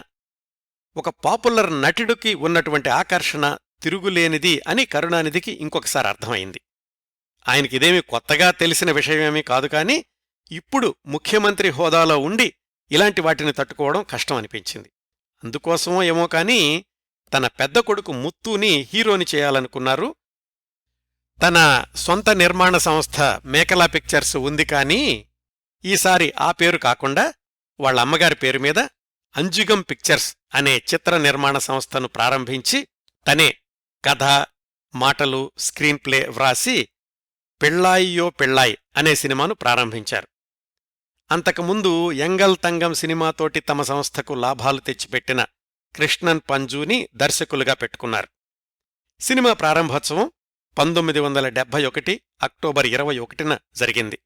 ఒక పాపులర్ నటుడికి ఉన్నటువంటి ఆకర్షణ తిరుగులేనిది అని కరుణానిధికి ఇంకొకసారి అర్థమైంది. ఆయనకిదేమీ కొత్తగా తెలిసిన విషయమేమీ కాదు, కాని ఇప్పుడు ముఖ్యమంత్రి హోదాలో ఉండి ఇలాంటి వాటిని తట్టుకోవడం కష్టం అనిపించింది. అందుకోసమో ఏమో కాని తన పెద్ద కొడుకు ముత్తూని హీరోని చేయాలనుకున్నారు. తన సొంత నిర్మాణ సంస్థ మేకలా పిక్చర్స్ ఉంది, కానీ ఈసారి ఆ పేరు కాకుండా వాళ్ళ అమ్మగారి పేరు మీద అంజుగం పిక్చర్స్ అనే చిత్ర నిర్మాణ సంస్థను ప్రారంభించి తనే కథ, మాటలు, స్క్రీన్ ప్లే వ్రాసి పెళ్ళాయియో పెళ్ళాయి అనే సినిమాను ప్రారంభించారు. అంతకుముందు ఎంగల్ తంగం సినిమాతోటి తమ సంస్థకు లాభాలు తెచ్చిపెట్టిన కృష్ణన్ పంజుని దర్శకులుగా పెట్టుకున్నారు. సినిమా ప్రారంభోత్సవం 1971 అక్టోబర్ 21న జరిగింది.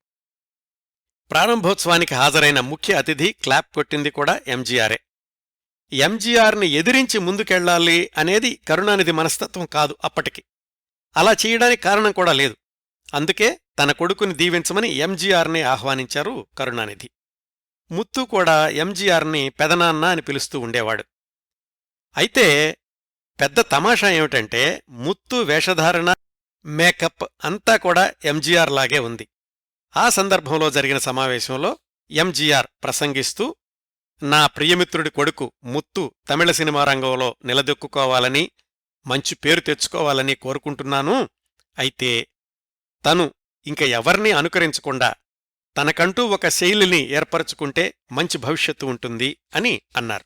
ప్రారంభోత్సవానికి హాజరైన ముఖ్య అతిథి క్లాప్ కొట్టింది కూడా ఎంజీఆరే. ఎంజీఆర్ని ఎదిరించి ముందుకెళ్లాలి అనేది కరుణానిధి మనస్తత్వం కాదు అప్పటికి. అలా చేయడానికి కారణం కూడా లేదు. అందుకే తన కొడుకుని దీవించమని ఎంజీఆర్ని ఆహ్వానించారు కరుణానిధి. ముత్తు కూడా ఎంజీఆర్ని పెదనాన్న అని పిలుస్తూ ఉండేవాడు. అయితే పెద్ద తమాషా ఏమిటంటే ముత్తు వేషధారణ, మేకప్ అంతా కూడా ఎంజీఆర్ లాగే ఉంది. ఆ సందర్భంలో జరిగిన సమావేశంలో ఎంజీఆర్ ప్రసంగిస్తూ, నా ప్రియమిత్రుడి కొడుకు ముత్తు తమిళ సినిమా రంగంలో నిలదొక్కుకోవాలని, మంచి పేరు తెచ్చుకోవాలని కోరుకుంటున్నాను. అయితే తను ఇంక ఎవర్నీ అనుకరించకుండా తనకంటూ ఒక శైలిని ఏర్పరచుకుంటే మంచి భవిష్యత్తు ఉంటుంది అని అన్నారు.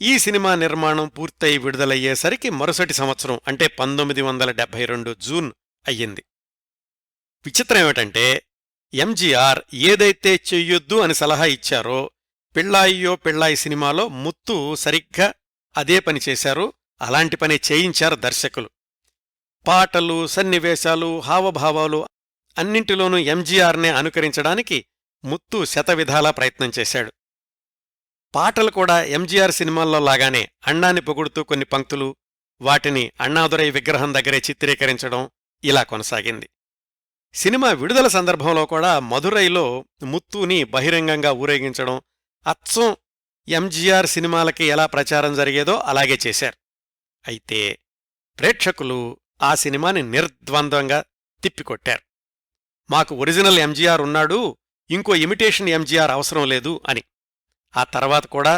ఈ సినిమా నిర్మాణం పూర్తయి విడుదలయ్యేసరికి మరుసటి సంవత్సరం అంటే 1972 జూన్ అయ్యింది. విచిత్రమేమిటంటే ఎంజీఆర్ ఏదైతే చెయ్యొద్దు అని సలహా ఇచ్చారో పెళ్ళాయియో పెళ్ళాయి సినిమాలో ముత్తు సరిగ్గా అదే పని చేశారు. అలాంటి పని చేయించారు దర్శకులు. పాటలు, సన్నివేశాలు, హావభావాలు అన్నింటిలోనూ ఎంజీఆర్నే అనుకరించడానికి ముత్తు శతవిధాలా ప్రయత్నం చేశాడు. పాటలు కూడా ఎంజీఆర్ సినిమాల్లో లాగానే అన్నాన్ని పొగుడుతూ కొన్ని పంక్తులు, వాటిని అన్నాదురై విగ్రహం దగ్గరే చిత్రీకరించడం ఇలా కొనసాగింది. సినిమా విడుదల సందర్భంలో కూడా మదురైలో ముత్తుని బహిరంగంగా ఊరేగించడం అచ్చం ఎంజీఆర్ సినిమాలకి ఎలా ప్రచారం జరిగేదో అలాగే చేశారు. అయితే ప్రేక్షకులు ఆ సినిమాని నిర్ద్వంద్వంగా తిప్పికొట్టారు. మాకు ఒరిజినల్ ఎంజీఆర్ ఉన్నాడు, ఇంకో ఇమిటేషన్ ఎంజీఆర్ అవసరం లేదు అని. ఆ తర్వాత కూడా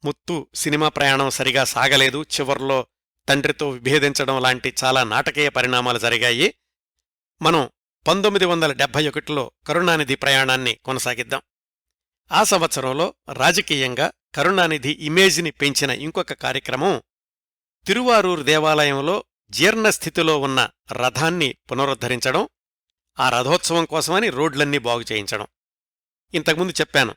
ముత్తు సినిమా ప్రయాణం సరిగా సాగలేదు. చివర్లో తండ్రితో విభేదించడం లాంటి చాలా నాటకీయ పరిణామాలు జరిగాయి. మనం 1971లో కరుణానిధి ప్రయాణాన్ని కొనసాగిద్దాం. ఆ సంవత్సరంలో రాజకీయంగా కరుణానిధి ఇమేజ్ని పెంచిన ఇంకొక కార్యక్రమం తిరువారూర్ దేవాలయంలో జీర్ణస్థితిలో ఉన్న రథాన్ని పునరుద్ధరించడం, ఆ రథోత్సవం కోసమని రోడ్లన్నీ బాగు చేయించడం. ఇంతకుముందు చెప్పాను,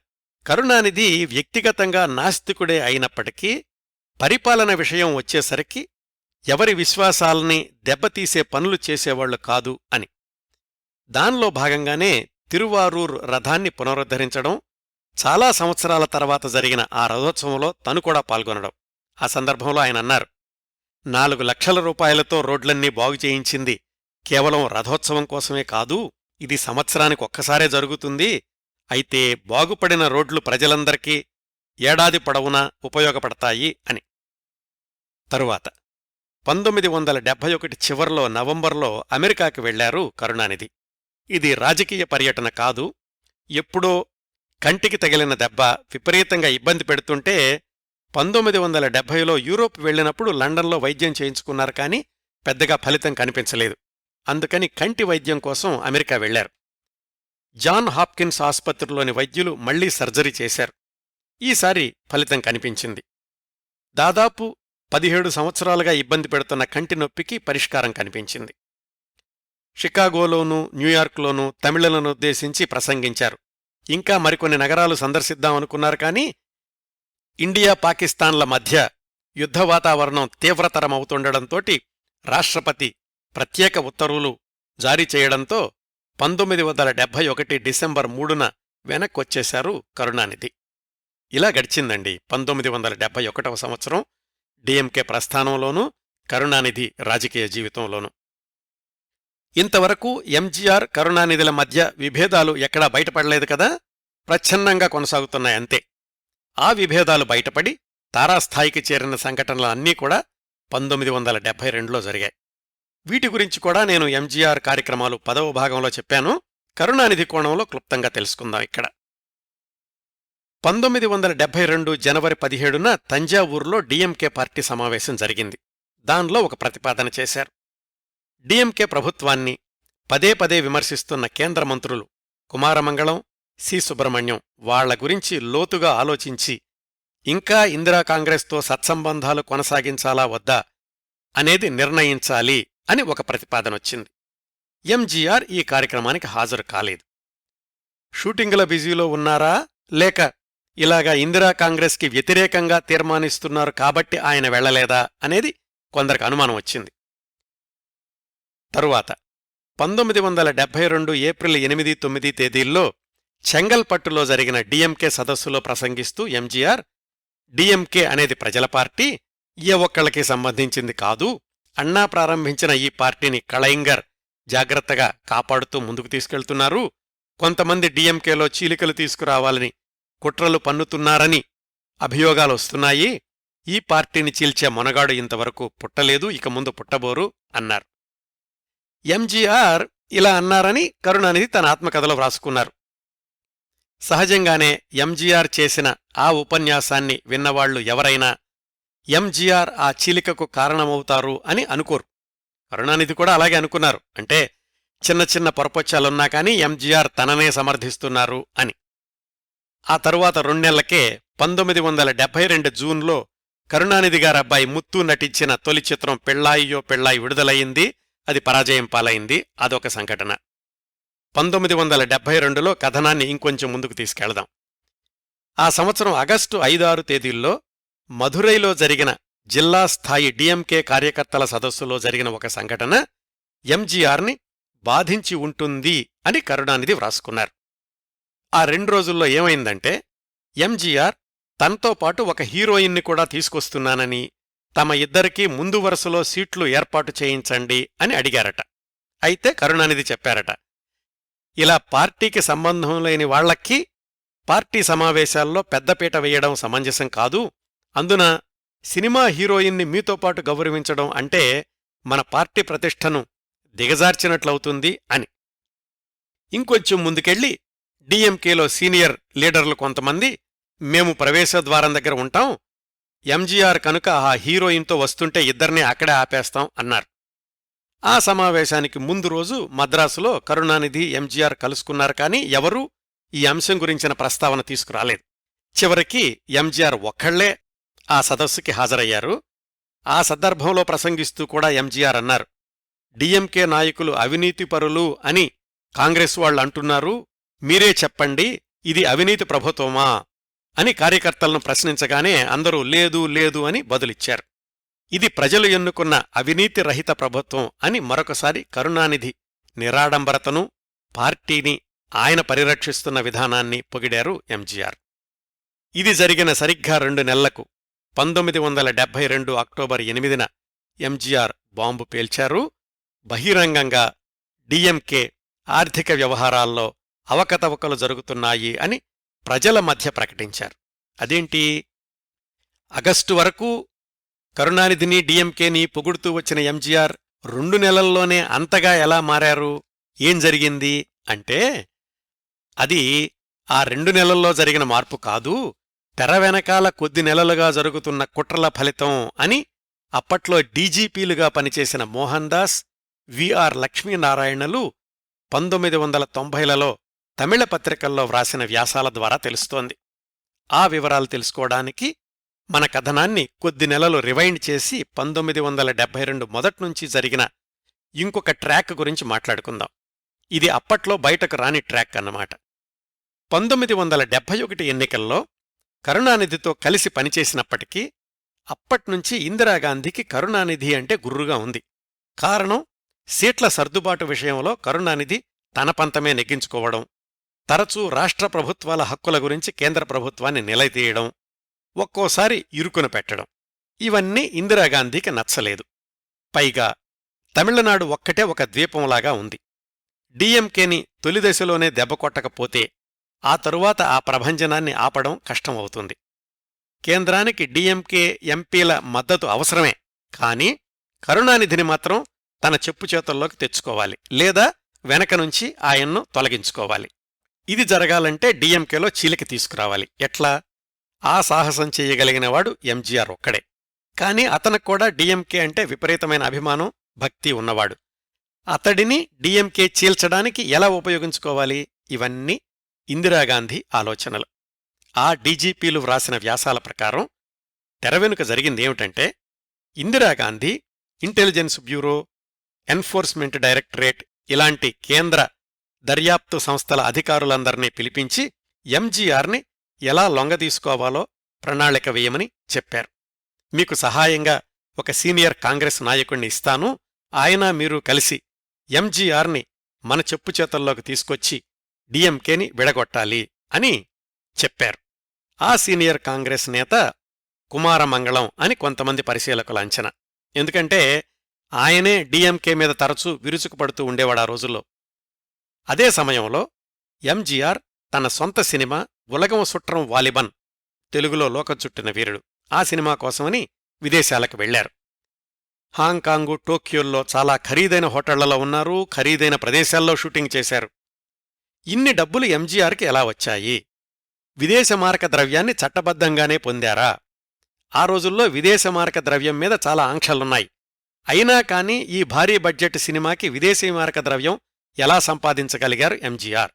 కరుణానిధి వ్యక్తిగతంగా నాస్తికుడే అయినప్పటికీ పరిపాలన విషయం వచ్చేసరికి ఎవరి విశ్వాసాల్ని దెబ్బతీసే పనులు చేసేవాళ్లు కాదు అని. దానిలో భాగంగానే తిరువారూర్ రథాన్ని పునరుద్ధరించడం, చాలా సంవత్సరాల తర్వాత జరిగిన ఆ రథోత్సవంలో తను కూడా పాల్గొనడం. ఆ సందర్భంలో ఆయన అన్నారు, 4 లక్షల రూపాయలతో రోడ్లన్నీ బాగు చేయించింది కేవలం రథోత్సవం కోసమే కాదు, ఇది సంవత్సరానికి ఒక్కసారే జరుగుతుంది. అయితే బాగుపడిన రోడ్లు ప్రజలందరికీ ఏడాది పొడవునా ఉపయోగపడతాయి అని. తరువాత 1971 చివర్లో నవంబర్లో అమెరికాకి వెళ్లారు కరుణానిధి. ఇది రాజకీయ పర్యటన కాదు. ఎప్పుడో కంటికి తగిలిన దెబ్బ విపరీతంగా ఇబ్బంది పెడుతుంటే 1970లో యూరోప్ వెళ్లినప్పుడు లండన్లో వైద్యం చేయించుకున్నారు, కానీ పెద్దగా ఫలితం కనిపించలేదు. అందుకని కంటి వైద్యం కోసం అమెరికా వెళ్లారు. జాన్ హాప్కిన్స్ ఆసుపత్రిలోని వైద్యులు మళ్లీ సర్జరీ చేశారు. ఈసారి ఫలితం కనిపించింది. దాదాపు 17 సంవత్సరాలుగా ఇబ్బంది పెడుతున్న కంటి నొప్పికి పరిష్కారం కనిపించింది. షికాగోలోనూ న్యూయార్క్లోనూ తమిళనుద్దేశించి ప్రసంగించారు. ఇంకా మరికొన్ని నగరాలు సందర్శిద్దామనుకున్నారు, కానీ ఇండియా పాకిస్తాన్ల మధ్య యుద్ధ వాతావరణం తీవ్రతరమవుతుండటంతోటి రాష్ట్రపతి ప్రత్యేక ఉత్తర్వులు జారీ చేయడంతో 1971 డిసెంబర్ 3న వెనక్కొచ్చేశారు కరుణానిధి. ఇలా గడిచిందండి 1971 సంవత్సరం డిఎంకే ప్రస్థానంలోనూ కరుణానిధి రాజకీయ జీవితంలోనూ. ఇంతవరకు ఎంజీఆర్ కరుణానిధిల మధ్య విభేదాలు ఎక్కడా బయటపడలేదు కదా, ప్రచ్ఛన్నంగా కొనసాగుతున్నాయంతే. ఆ విభేదాలు బయటపడి తారాస్థాయికి చేరిన సంఘటనలు అన్నీ కూడా 1972లో జరిగాయి. వీటి గురించి కూడా నేను ఎంజీఆర్ కార్యక్రమాలు 10వ భాగంలో చెప్పాను. కరుణానిధి కోణంలో క్లుప్తంగా తెలుసుకుందాం ఇక్కడ. 1972 జనవరి 17న తంజావూరులో డిఎంకే పార్టీ సమావేశం జరిగింది. దానిలో ఒక ప్రతిపాదన చేశారు. డిఎంకే ప్రభుత్వాన్ని పదే పదే విమర్శిస్తున్న కేంద్ర మంత్రులు కుమారమంగళం, సి. సుబ్రహ్మణ్యం వాళ్ల గురించి లోతుగా ఆలోచించి ఇంకా ఇందిరా కాంగ్రెస్తో సత్సంబంధాలు కొనసాగించాలా వద్దా అనేది నిర్ణయించాలి అని ఒక ప్రతిపాదనొచ్చింది. ఎంజీఆర్ ఈ కార్యక్రమానికి హాజరు కాలేదు. షూటింగుల బిజీలో ఉన్నారా, లేక ఇలాగా ఇందిరా కాంగ్రెస్కి వ్యతిరేకంగా తీర్మానిస్తున్నారు కాబట్టి ఆయన వెళ్లలేదా అనేది కొందరికి అనుమానం వచ్చింది. తరువాత 1972 ఏప్రిల్ 8, 9 తేదీల్లో చెంగల్పట్టులో జరిగిన డిఎంకే సదస్సులో ప్రసంగిస్తూ ఎంజీఆర్, డిఎంకే అనేది ప్రజల పార్టీ, ఏ ఒక్కళ్ళకి సంబంధించింది కాదు, అన్నా ప్రారంభించిన ఈ పార్టీని కళయింగర్ జాగ్రత్తగా కాపాడుతూ ముందుకు తీసుకెళ్తున్నారు, కొంతమంది డిఎంకేలో చీలికలు తీసుకురావాలని కుట్రలు పన్నుతున్నారని అభియోగాలొస్తున్నాయి, ఈ పార్టీని చీల్చే మొనగాడు ఇంతవరకు పుట్టలేదు, ఇక ముందు పుట్టబోరు అన్నారు. ఎంజీఆర్ ఇలా అన్నారని కరుణానిధి తన ఆత్మకథలో వ్రాసుకున్నారు. సహజంగానే ఎంజీఆర్ చేసిన ఆ ఉపన్యాసాన్ని విన్నవాళ్లు ఎవరైనా ఎంజీఆర్ ఆ చీలికకు కారణమవుతారు అని అనుకోరు. కరుణానిధి కూడా అలాగే అనుకున్నారు. అంటే చిన్న చిన్న పొరపొచ్చాలున్నా కానీ ఎంజీఆర్ తననే సమర్థిస్తున్నారు అని. ఆ తరువాత 2 నెలలకే 1972 జూన్లో కరుణానిధి గారబ్బాయి ముత్తు నటించిన తొలి చిత్రం పెళ్ళాయియో పెళ్ళాయి విడుదలయింది. అది పరాజయం పాలైంది. అదొక సంఘటన. 1972లో కథనాన్ని ఇంకొంచెం ముందుకు తీసుకెళ్దాం. ఆ సంవత్సరం ఆగస్టు 5-6 తేదీల్లో మధురైలో జరిగిన జిల్లా స్థాయి డిఎంకే కార్యకర్తల సదస్సులో జరిగిన ఒక సంఘటన ఎంజీఆర్ని బాధించి ఉంటుంది అని కరుణానిధి వ్రాసుకున్నారు. ఆ 2 రోజుల్లో ఏమైందంటే, ఎంజీఆర్ తనతో పాటు ఒక హీరోయిన్ని కూడా తీసుకొస్తున్నానని, తమ ఇద్దరికీ ముందు వరుసలో సీట్లు ఏర్పాటు చేయించండి అని అడిగారట. అయితే కరుణానిధి చెప్పారట, ఇలా పార్టీకి సంబంధం లేని వాళ్లకి పార్టీ సమావేశాల్లో పెద్దపీట వేయడం సమంజసం కాదు. అందున సినిమా హీరోయిన్ని మీతో పాటు గౌరవించడం అంటే మన పార్టీ ప్రతిష్టను దిగజార్చినట్లవుతుంది అని. ఇంకొంచెం ముందుకెళ్లి డిఎంకేలో సీనియర్ లీడర్లు కొంతమంది, మేము ప్రవేశద్వారం దగ్గర ఉంటాం, ఎంజీఆర్ కనుక ఆ హీరోయిన్తో వస్తుంటే ఇద్దరినీ అక్కడే ఆపేస్తాం అన్నారు. ఆ సమావేశానికి ముందు రోజు మద్రాసులో కరుణానిధి ఎంజీఆర్ కలుసుకున్నారు, కానీ ఎవరూ ఈ అంశం గురించిన ప్రస్తావన తీసుకురాలేదు. చివరికి ఎంజీఆర్ ఒక్కళ్లే ఆ సదస్సుకి హాజరయ్యారు. ఆ సందర్భంలో ప్రసంగిస్తూ కూడా ఎంజీఆర్ అన్నారు, డిఎంకే నాయకులు అవినీతిపరులు అని కాంగ్రెస్ వాళ్ళు అంటున్నారు, మీరే చెప్పండి, ఇది అవినీతి ప్రభుత్వమా అని కార్యకర్తలను ప్రశ్నించగానే అందరూ లేదు లేదు అని బదులిచ్చారు. ఇది ప్రజలు ఎన్నుకున్న అవినీతి రహిత ప్రభుత్వం అని మరొకసారి కరుణానిధి నిరాడంబరతను, పార్టీని ఆయన పరిరక్షిస్తున్న విధానాన్ని పొగిడారు ఎంజీఆర్. ఇది జరిగిన సరిగ్గా 2 నెలలకు 1972 అక్టోబర్ 8న ఎంజీఆర్ బాంబు పేల్చారు. బహిరంగంగా డిఎంకే ఆర్థిక వ్యవహారాల్లో అవకతవకలు జరుగుతున్నాయి అని ప్రజల మధ్య ప్రకటించారు. అదేంటి, ఆగస్టు వరకు కరుణానిధిని డిఎంకేని పొగుడుతూ వచ్చిన ఎంజీఆర్ 2 నెలల్లోనే అంతగా ఎలా మారారు? ఏం జరిగింది అంటే, అది ఆ 2 నెలల్లో జరిగిన మార్పు కాదు, తెర వెనకాల కొద్ది నెలలుగా జరుగుతున్న కుట్రల ఫలితం అని అప్పట్లో డీజీపీలుగా పనిచేసిన మోహన్ దాస్, విఆర్ లక్ష్మీనారాయణలు 1990లలో తమిళ పత్రికల్లో వ్రాసిన వ్యాసాల ద్వారా తెలుస్తోంది. ఆ వివరాలు తెలుసుకోవడానికి మన కథనాన్ని కొద్ది నెలలు రివైండ్ చేసి 1972 మొదట్నుంచి జరిగిన ఇంకొక ట్రాక్ గురించి మాట్లాడుకుందాం. ఇది అప్పట్లో బయటకు రాని ట్రాక్ అన్నమాట. 1971 ఎన్నికల్లో కరుణానిధితో కలిసి పనిచేసినప్పటికీ అప్పట్నుంచి ఇందిరాగాంధీకి కరుణానిధి అంటే గుర్రుగా ఉంది. కారణం, సీట్ల సర్దుబాటు విషయంలో కరుణానిధి తన పంతమే నెగ్గించుకోవడం, తరచూ రాష్ట్ర ప్రభుత్వాల హక్కుల గురించి కేంద్ర ప్రభుత్వాన్ని నిలదీయడం, ఒక్కోసారి ఇరుకున పెట్టడం, ఇవన్నీ ఇందిరాగాంధీకి నచ్చలేదు. పైగా తమిళనాడు ఒక్కటే ఒక ద్వీపంలాగా ఉంది. డిఎంకేని తొలిదశలోనే దెబ్బకొట్టకపోతే ఆ తరువాత ఆ ప్రభంజనాన్ని ఆపడం కష్టమవుతుంది. కేంద్రానికి డిఎంకే ఎంపీల మద్దతు అవసరమే, కాని కరుణానిధిని మాత్రం తన చెప్పుచేతల్లోకి తెచ్చుకోవాలి, లేదా వెనకనుంచి ఆయన్ను తొలగించుకోవాలి. ఇది జరగాలంటే డిఎంకేలో చీలిక తీసుకురావాలి. ఎట్లా? ఆ సాహసం చెయ్యగలిగినవాడు ఎంజీఆర్ ఒక్కడే. కాని అతనిక్కూడా డిఎంకే అంటే విపరీతమైన అభిమానం, భక్తి ఉన్నవాడు. అతడిని డిఎంకే చీల్చడానికి ఎలా ఉపయోగించుకోవాలి? ఇవన్నీ ఇందిరాగాంధీ ఆలోచనలు. ఆ డీజీపీలు వ్రాసిన వ్యాసాల ప్రకారం తెరవెనుక జరిగిందేమిటంటే, Indira Gandhi intelligence bureau, enforcement directorate ఇలాంటి కేంద్ర దర్యాప్తు సంస్థల అధికారులందర్నీ పిలిపించి ఎంజీఆర్ని ఎలా లొంగదీసుకోవాలో ప్రణాళిక వేయమని చెప్పారు. మీకు సహాయంగా ఒక సీనియర్ కాంగ్రెస్ నాయకుణ్ణి ఇస్తాను, ఆయన మీరు కలిసి ఎంజీఆర్ని మన చెప్పుచేతల్లోకి తీసుకొచ్చి డిఎంకేని విడగొట్టాలి అని చెప్పారు. ఆ సీనియర్ కాంగ్రెస్ నేత కుమారమంగళం అని కొంతమంది పరిశీలకుల అంచనా. ఎందుకంటే ఆయనే డిఎంకే మీద తరచూ విరుచుకుపడుతూ ఉండేవాడు ఆ రోజుల్లో. అదే సమయంలో ఎంజీఆర్ తన సొంత సినిమా ఉలగం సుట్రం వాలిబన్, తెలుగులో లోకం చుట్టిన వీరుడు, ఆ సినిమా కోసమని విదేశాలకు వెళ్లారు. హాంకాంగు, టోక్యోల్లో చాలా ఖరీదైన హోటళ్లలో ఉన్నారు, ఖరీదైన ప్రదేశాల్లో షూటింగ్ చేశారు. ఇన్ని డబ్బులు ఎంజీఆర్కి ఎలా వచ్చాయి? విదేశమారక ద్రవ్యాన్ని చట్టబద్ధంగానే పొందారా? ఆ రోజుల్లో విదేశమారక ద్రవ్యం మీద చాలా ఆంక్షలున్నాయి. అయినా కాని ఈ భారీ బడ్జెట్ సినిమాకి విదేశీమారక ద్రవ్యం ఎలా సంపాదించగలిగారు ఎంజీఆర్?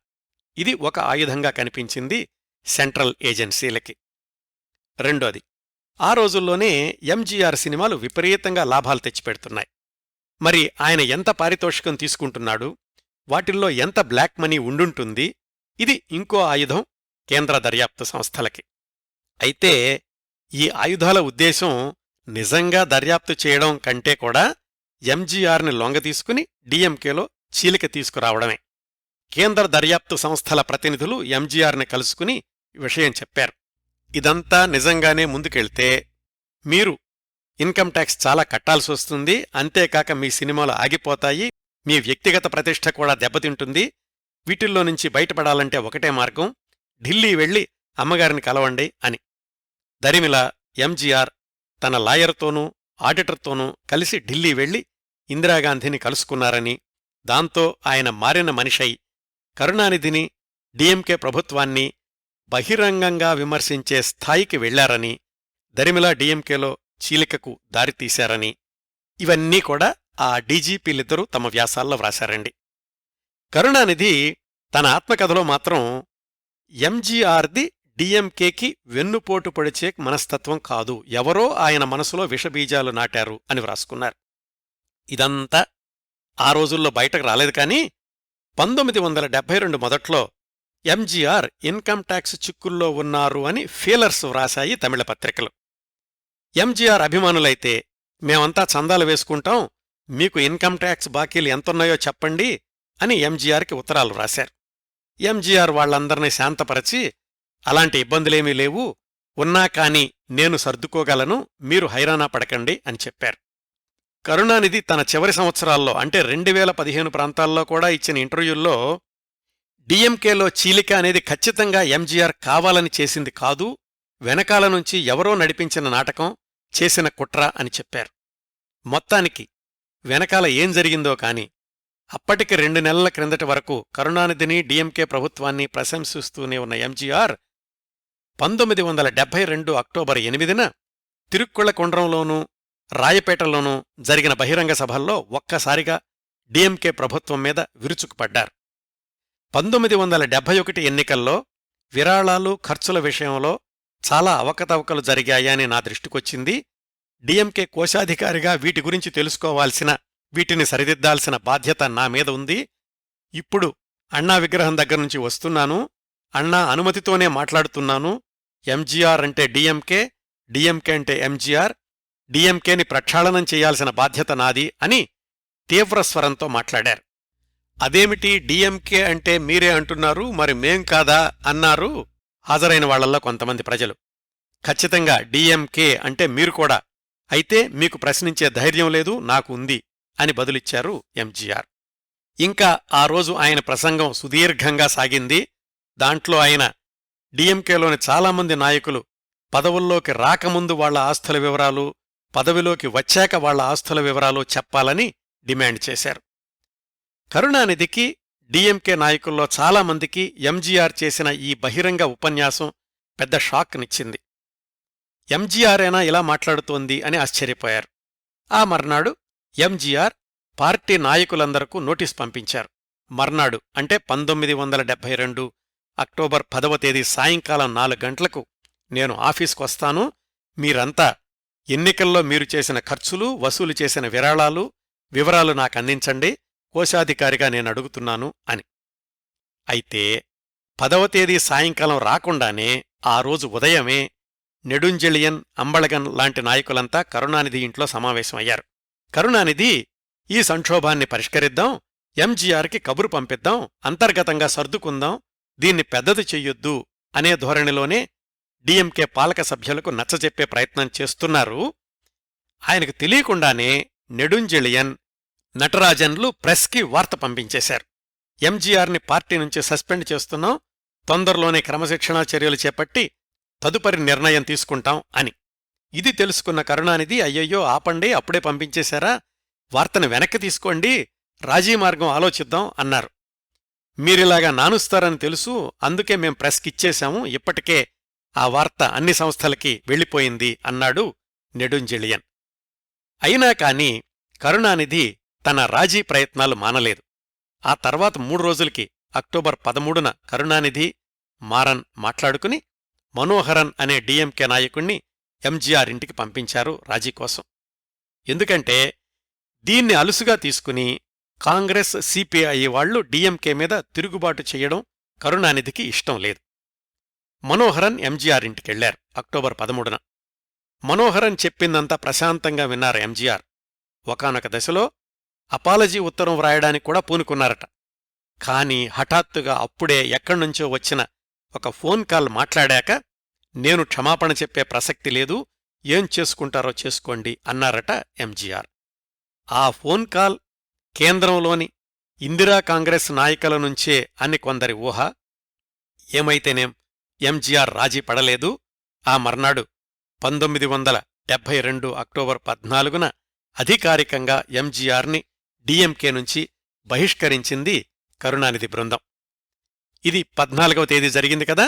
ఇది ఒక ఆయుధంగా కనిపించింది సెంట్రల్ ఏజెన్సీలకి. రెండోది, ఆ రోజుల్లోనే ఎంజీఆర్ సినిమాలు విపరీతంగా లాభాలు తెచ్చిపెడుతున్నాయి. మరి ఆయన ఎంత పారితోషికం తీసుకుంటున్నాడు? వాటిల్లో ఎంత బ్లాక్ మనీ ఉండుంటుంది? ఇది ఇంకో ఆయుధం కేంద్ర దర్యాప్తు సంస్థలకి. అయితే ఈ ఆయుధాల ఉద్దేశం నిజంగా దర్యాప్తు చేయడం కంటే కూడా ఎంజీఆర్ని లొంగతీసుకుని డిఎంకేలో చీలిక తీసుకురావడమే. కేంద్ర దర్యాప్తు సంస్థల ప్రతినిధులు ఎంజీఆర్ని కలుసుకుని విషయం చెప్పారు. ఇదంతా నిజంగానే ముందుకెళ్తే మీరు ఇన్కమ్ ట్యాక్స్ చాలా కట్టాల్సొస్తుంది, అంతేకాక మీ సినిమాలు ఆగిపోతాయి, మీ వ్యక్తిగత ప్రతిష్ఠ కూడా దెబ్బతింటుంది, వీటిల్లో నుంచి బయటపడాలంటే ఒకటే మార్గం, ఢిల్లీ వెళ్లి అమ్మగారిని కలవండి అని. దరిమిల ఎంజీఆర్ తన లాయర్తోనూ ఆడిటర్తోనూ కలిసి ఢిల్లీ వెళ్లి ఇందిరాగాంధీని కలుసుకున్నారని, దాంతో ఆయన మారిన మనిషై కరుణానిధిని, డిఎంకే ప్రభుత్వాన్ని బహిరంగంగా విమర్శించే స్థాయికి వెళ్లారని, దరిమిల డిఎంకేలో చీలికకు దారితీశారని, ఇవన్నీ కూడా ఆ డీజీపీలిద్దరూ తమ వ్యాసాల్లో వ్రాశారండి. కరుణానిధి తన ఆత్మకథలో మాత్రం ఎంజీఆర్ది డిఎంకేకి వెన్నుపోటు పొడిచే మనస్తత్వం కాదు, ఎవరో ఆయన మనసులో విషబీజాలు నాటారు అని వ్రాసుకున్నారు. ఇదంతా ఆ రోజుల్లో బయటకు రాలేదు కానీ 1972 మొదట్లో ఎంజీఆర్ ఇన్కమ్ ట్యాక్స్ చిక్కుల్లో ఉన్నారు అని ఫీలర్స్ వ్రాశాయి తమిళ పత్రికలు. ఎంజీఆర్ అభిమానులైతే మేమంతా చందాలు వేసుకుంటాం, మీకు ఇన్కమ్ ట్యాక్స్ బాకీలు ఎంతున్నాయో చెప్పండి అని ఎంజీఆర్కి ఉత్తరాలు రాశారు. ఎంజీఆర్ వాళ్లందర్నీ శాంతపరచి, అలాంటి ఇబ్బందులేమీ లేవు, ఉన్నా కాని నేను సర్దుకోగలను, మీరు హైరానా పడకండి అని చెప్పారు. కరుణానిధి తన చివరి సంవత్సరాల్లో అంటే 2015 ప్రాంతాల్లో కూడా ఇచ్చిన ఇంటర్వ్యూల్లో డిఎంకేలో చీలిక అనేది ఖచ్చితంగా ఎంజీఆర్ కావాలని చేసింది కాదు, వెనకాల నుంచి ఎవరో నడిపించిన నాటకం, చేసిన కుట్ర అని చెప్పారు. మొత్తానికి వెనకాల ఏం జరిగిందో కాని అప్పటికి 2 నెలల క్రిందటి వరకు కరుణానిధిని, డిఎంకే ప్రభుత్వాన్ని ప్రశంసిస్తూనే ఉన్న ఎంజీఆర్ 1972 అక్టోబర్ 8న తిరుక్కుళ్ళకుండ్రంలోనూ రాయపేటలోనూ జరిగిన బహిరంగ సభల్లో ఒక్కసారిగా డిఎంకే ప్రభుత్వం మీద విరుచుకుపడ్డారు. 1971 ఎన్నికల్లో విరాళాలు, ఖర్చుల విషయంలో చాలా అవకతవకలు జరిగాయని నా దృష్టికొచ్చింది. డిఎంకే కోశాధికారిగా వీటి గురించి తెలుసుకోవాల్సిన, వీటిని సరిదిద్దాల్సిన బాధ్యత నా మీద ఉంది. ఇప్పుడు అన్నా విగ్రహం దగ్గర్నుంచి వస్తున్నాను, అన్నా అనుమతితోనే మాట్లాడుతున్నాను. ఎంజీఆర్ అంటే డిఎంకే, డిఎంకే అంటే ఎంజీఆర్, డిఎంకేని ప్రక్షాళనం చేయాల్సిన బాధ్యత నాది అని తీవ్రస్వరంతో మాట్లాడారు. అదేమిటి డిఎంకే అంటే మీరే అంటున్నారు, మరి మేం కాదా అన్నారు హాజరైన వాళ్లల్లో కొంతమంది ప్రజలు. ఖచ్చితంగా డిఎంకే అంటే మీరు కూడా, అయితే మీకు ప్రశ్నించే ధైర్యం లేదు, నాకు ఉంది అని బదులిచ్చారు ఎంజీఆర్. ఇంకా ఆ రోజు ఆయన ప్రసంగం సుదీర్ఘంగా సాగింది. దాంట్లో ఆయన డిఎంకేలోని చాలామంది నాయకులు పదవుల్లోకి రాకముందు వాళ్ల ఆస్తుల వివరాలు, పదవిలోకి వచ్చాక వాళ్ల ఆస్తుల వివరాలు చెప్పాలని డిమాండ్ చేశారు. కరుణానిధికి, డిఎంకే నాయకుల్లో చాలామందికి ఎంజీఆర్ చేసిన ఈ బహిరంగ ఉపన్యాసం పెద్ద షాక్నిచ్చింది. ఎంజీఆరేనా ఇలా మాట్లాడుతోంది అని ఆశ్చర్యపోయారు. ఆ మర్నాడు ఎంజీఆర్ పార్టీ నాయకులందరకు నోటీస్ పంపించారు. మర్నాడు అంటే 1972 అక్టోబర్ 10వ తేదీ సాయంకాలం 4 గంటలకు నేను ఆఫీస్కొస్తాను, మీరంతా ఎన్నికల్లో మీరు చేసిన ఖర్చులు, వసూలు చేసిన విరాళాలు వివరాలు నాకందించండి, కోశాధికారిగా నేనడుగుతున్నాను అని. అయితే 10వ తేదీ సాయంకాలం రాకుండానే ఆ రోజు ఉదయమే నెడుంజెళియన్, అంబళగన్ లాంటి నాయకులంతా కరుణానిధి ఇంట్లో సమావేశమయ్యారు. కరుణానిధి ఈ సంక్షోభాన్ని పరిష్కరిద్దాం, ఎంజీఆర్కి కబురు పంపిద్దాం, అంతర్గతంగా సర్దుకుందాం, దీన్ని పెద్దది చెయ్యొద్దు అనే ధోరణిలోనే డిఎంకే పాలక సభ్యులకు నచ్చజెప్పే ప్రయత్నం చేస్తున్నారు. ఆయనకు తెలియకుండానే నెడుంజెళియన్, నటరాజన్లు ప్రెస్కి వార్త పంపించేశారు. ఎంజీఆర్ని పార్టీ నుంచి సస్పెండ్ చేస్తున్నాం, తొందరలోనే క్రమశిక్షణా చర్యలు చేపట్టి తదుపరి నిర్ణయం తీసుకుంటాం అని. ఇది తెలుసుకున్న కరుణానిధి, అయ్యయ్యో ఆపండి, అప్పుడే పంపించేశారా, వార్తను వెనక్కి తీసుకోండి, రాజీ మార్గం ఆలోచిద్దాం అన్నారు. మీరిలాగా నానుస్తారని తెలుసు, అందుకే మేం ప్రెస్కిచ్చేశాము, ఇప్పటికే ఆ వార్త అన్ని సంస్థలకి వెళ్ళిపోయింది అన్నాడు నెడుంజెళియన్. అయినా కాని కరుణానిధి తన రాజీ ప్రయత్నాలు మానలేదు. ఆ తర్వాత 3 రోజులకి అక్టోబర్ 13న కరుణానిధి, మారన్ మాట్లాడుకుని మనోహరన్ అనే డిఎంకే నాయకుణ్ణి ఎంజీఆర్ ఇంటికి పంపించారు రాజీ కోసం. ఎందుకంటే దీన్ని అలుసుగా తీసుకుని కాంగ్రెస్, సిపిఐ వాళ్లు డిఎంకే మీద తిరుగుబాటు చెయ్యడం కరుణానిధికి ఇష్టం లేదు. మనోహరన్ ఎంజీఆర్ ఇంటికెళ్లారు అక్టోబర్ 13న. మనోహరన్ చెప్పిందంతా ప్రశాంతంగా విన్నారు ఎంజీఆర్. ఒకానొక దశలో అపాలజీ ఉత్తరం వ్రాయడానికి కూడా పూనుకున్నారట. కాని హఠాత్తుగా అప్పుడే ఎక్కడ్నుంచో వచ్చిన ఒక ఫోన్ కాల్ మాట్లాడాక, నేను క్షమాపణ చెప్పే ప్రసక్తి లేదు, ఏం చేసుకుంటారో చేసుకోండి అన్నారట ఎంజీఆర్. ఆ ఫోన్ కాల్ కేంద్రంలోని ఇందిరా కాంగ్రెస్ నాయకుల నుంచే అని కొందరి ఊహ. ఏమైతేనేం ఎంజీఆర్ రాజీ పడలేదు. ఆ మర్నాడు 1972 అక్టోబర్ 14న అధికారికంగా ఎంజీఆర్ని డీఎంకే నుంచి బహిష్కరించింది కరుణానిధి బృందం. ఇది 14వ తేదీ జరిగింది కదా.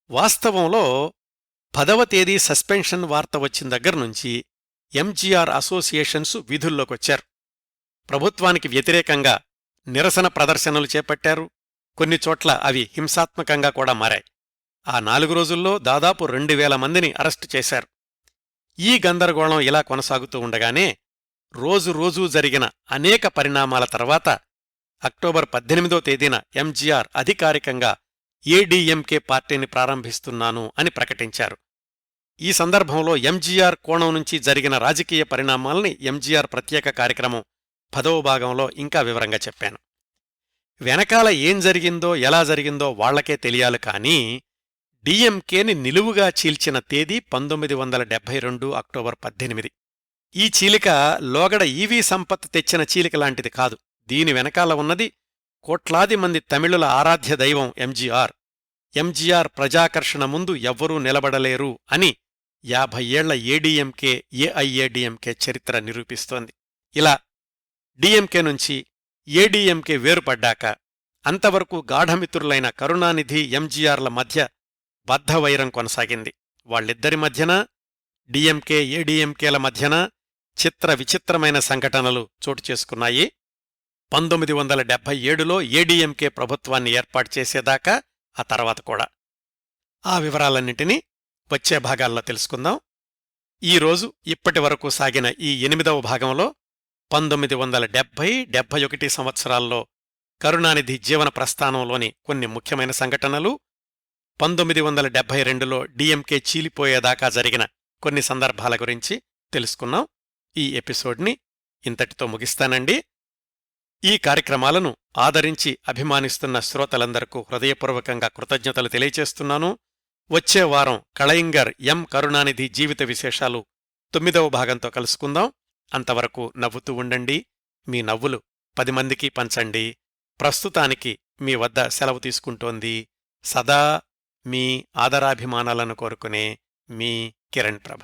వాస్తవంలో 10వ తేదీ సస్పెన్షన్ వార్త వచ్చిన దగ్గర్నుంచి ఎంజీఆర్ అసోసియేషన్స్ విధుల్లోకొచ్చారు. ప్రభుత్వానికి వ్యతిరేకంగా నిరసన ప్రదర్శనలు చేపట్టారు. కొన్ని చోట్ల అవి హింసాత్మకంగా కూడా మారాయి. ఆ 4 రోజుల్లో దాదాపు 2000 మందిని అరెస్టు చేశారు. ఈ గందరగోళం ఇలా కొనసాగుతూ ఉండగానే రోజురోజూ జరిగిన అనేక పరిణామాల తర్వాత అక్టోబర్ 18వ తేదీన ఎంజీఆర్ అధికారికంగా ఏడీఎంకే పార్టీని ప్రారంభిస్తున్నాను అని ప్రకటించారు. ఈ సందర్భంలో ఎంజీఆర్ కోణం నుంచి జరిగిన రాజకీయ పరిణామాల్ని ఎంజీఆర్ ప్రత్యేక కార్యక్రమం 10వ భాగంలో ఇంకా వివరంగా చెప్పాను. వెనకాల ఏం జరిగిందో ఎలా జరిగిందో వాళ్లకే తెలియాలి. కానీ డీఎంకేని నిలువుగా చీల్చిన తేదీ 1972 అక్టోబర్ 18. ఈ చీలిక లోగడ ఈవీ సంపత్ తెచ్చిన చీలిక లాంటిది కాదు. దీని వెనకాల ఉన్నది కోట్లాది మంది తమిళుల ఆరాధ్య దైవం ఎంజీఆర్. ఎంజీఆర్ ప్రజాకర్షణ ముందు ఎవ్వరూ నిలబడలేరు అని 50 ఏళ్ల ఏడీఎంకే ఏఐఏడీఎంకే చరిత్ర నిరూపిస్తోంది. ఇలా డీఎంకే నుంచి ఏడీఎంకే వేరుపడ్డాక అంతవరకు గాఢమిత్రులైన కరుణానిధి ఎంజీఆర్ల మధ్య బద్ధవైరం కొనసాగింది. వాళ్ళిద్దరి మధ్యన, డీఎంకే ఏడీఎంకేల మధ్యన చిత్ర విచిత్రమైన సంఘటనలు చోటుచేసుకున్నాయి. 1977లో ఏడీఎంకే ప్రభుత్వాన్ని ఏర్పాటు చేసేదాకా, ఆ తర్వాత కూడా. ఆ వివరాలన్నింటినీ వచ్చే భాగాల్లో తెలుసుకుందాం. ఈరోజు ఇప్పటివరకు సాగిన ఈ 8వ భాగంలో 1970-71 సంవత్సరాల్లో కరుణానిధి జీవన ప్రస్థానంలోని కొన్ని ముఖ్యమైన సంఘటనలు, 1972లో డీఎంకే చీలిపోయేదాకా జరిగిన కొన్ని సందర్భాల గురించి తెలుసుకున్నాం. ఈ ఎపిసోడ్ని ఇంతటితో ముగిస్తానండి. ఈ కార్యక్రమాలను ఆదరించి అభిమానిస్తున్న శ్రోతలందరకు హృదయపూర్వకంగా కృతజ్ఞతలు తెలియచేస్తున్నాను. వచ్చే వారం కళయింగర్ ఎం కరుణానిధి జీవిత విశేషాలు 9వ భాగంతో కలుసుకుందాం. అంతవరకు నవ్వుతూ ఉండండి. మీ నవ్వులు 10 మందికి పంచండి. ప్రస్తుతానికి మీ వద్ద సెలవు తీసుకుంటోంది సదా మీ ఆదరాభిమానాలను కోరుకునే మీ కిరణ్ ప్రభ.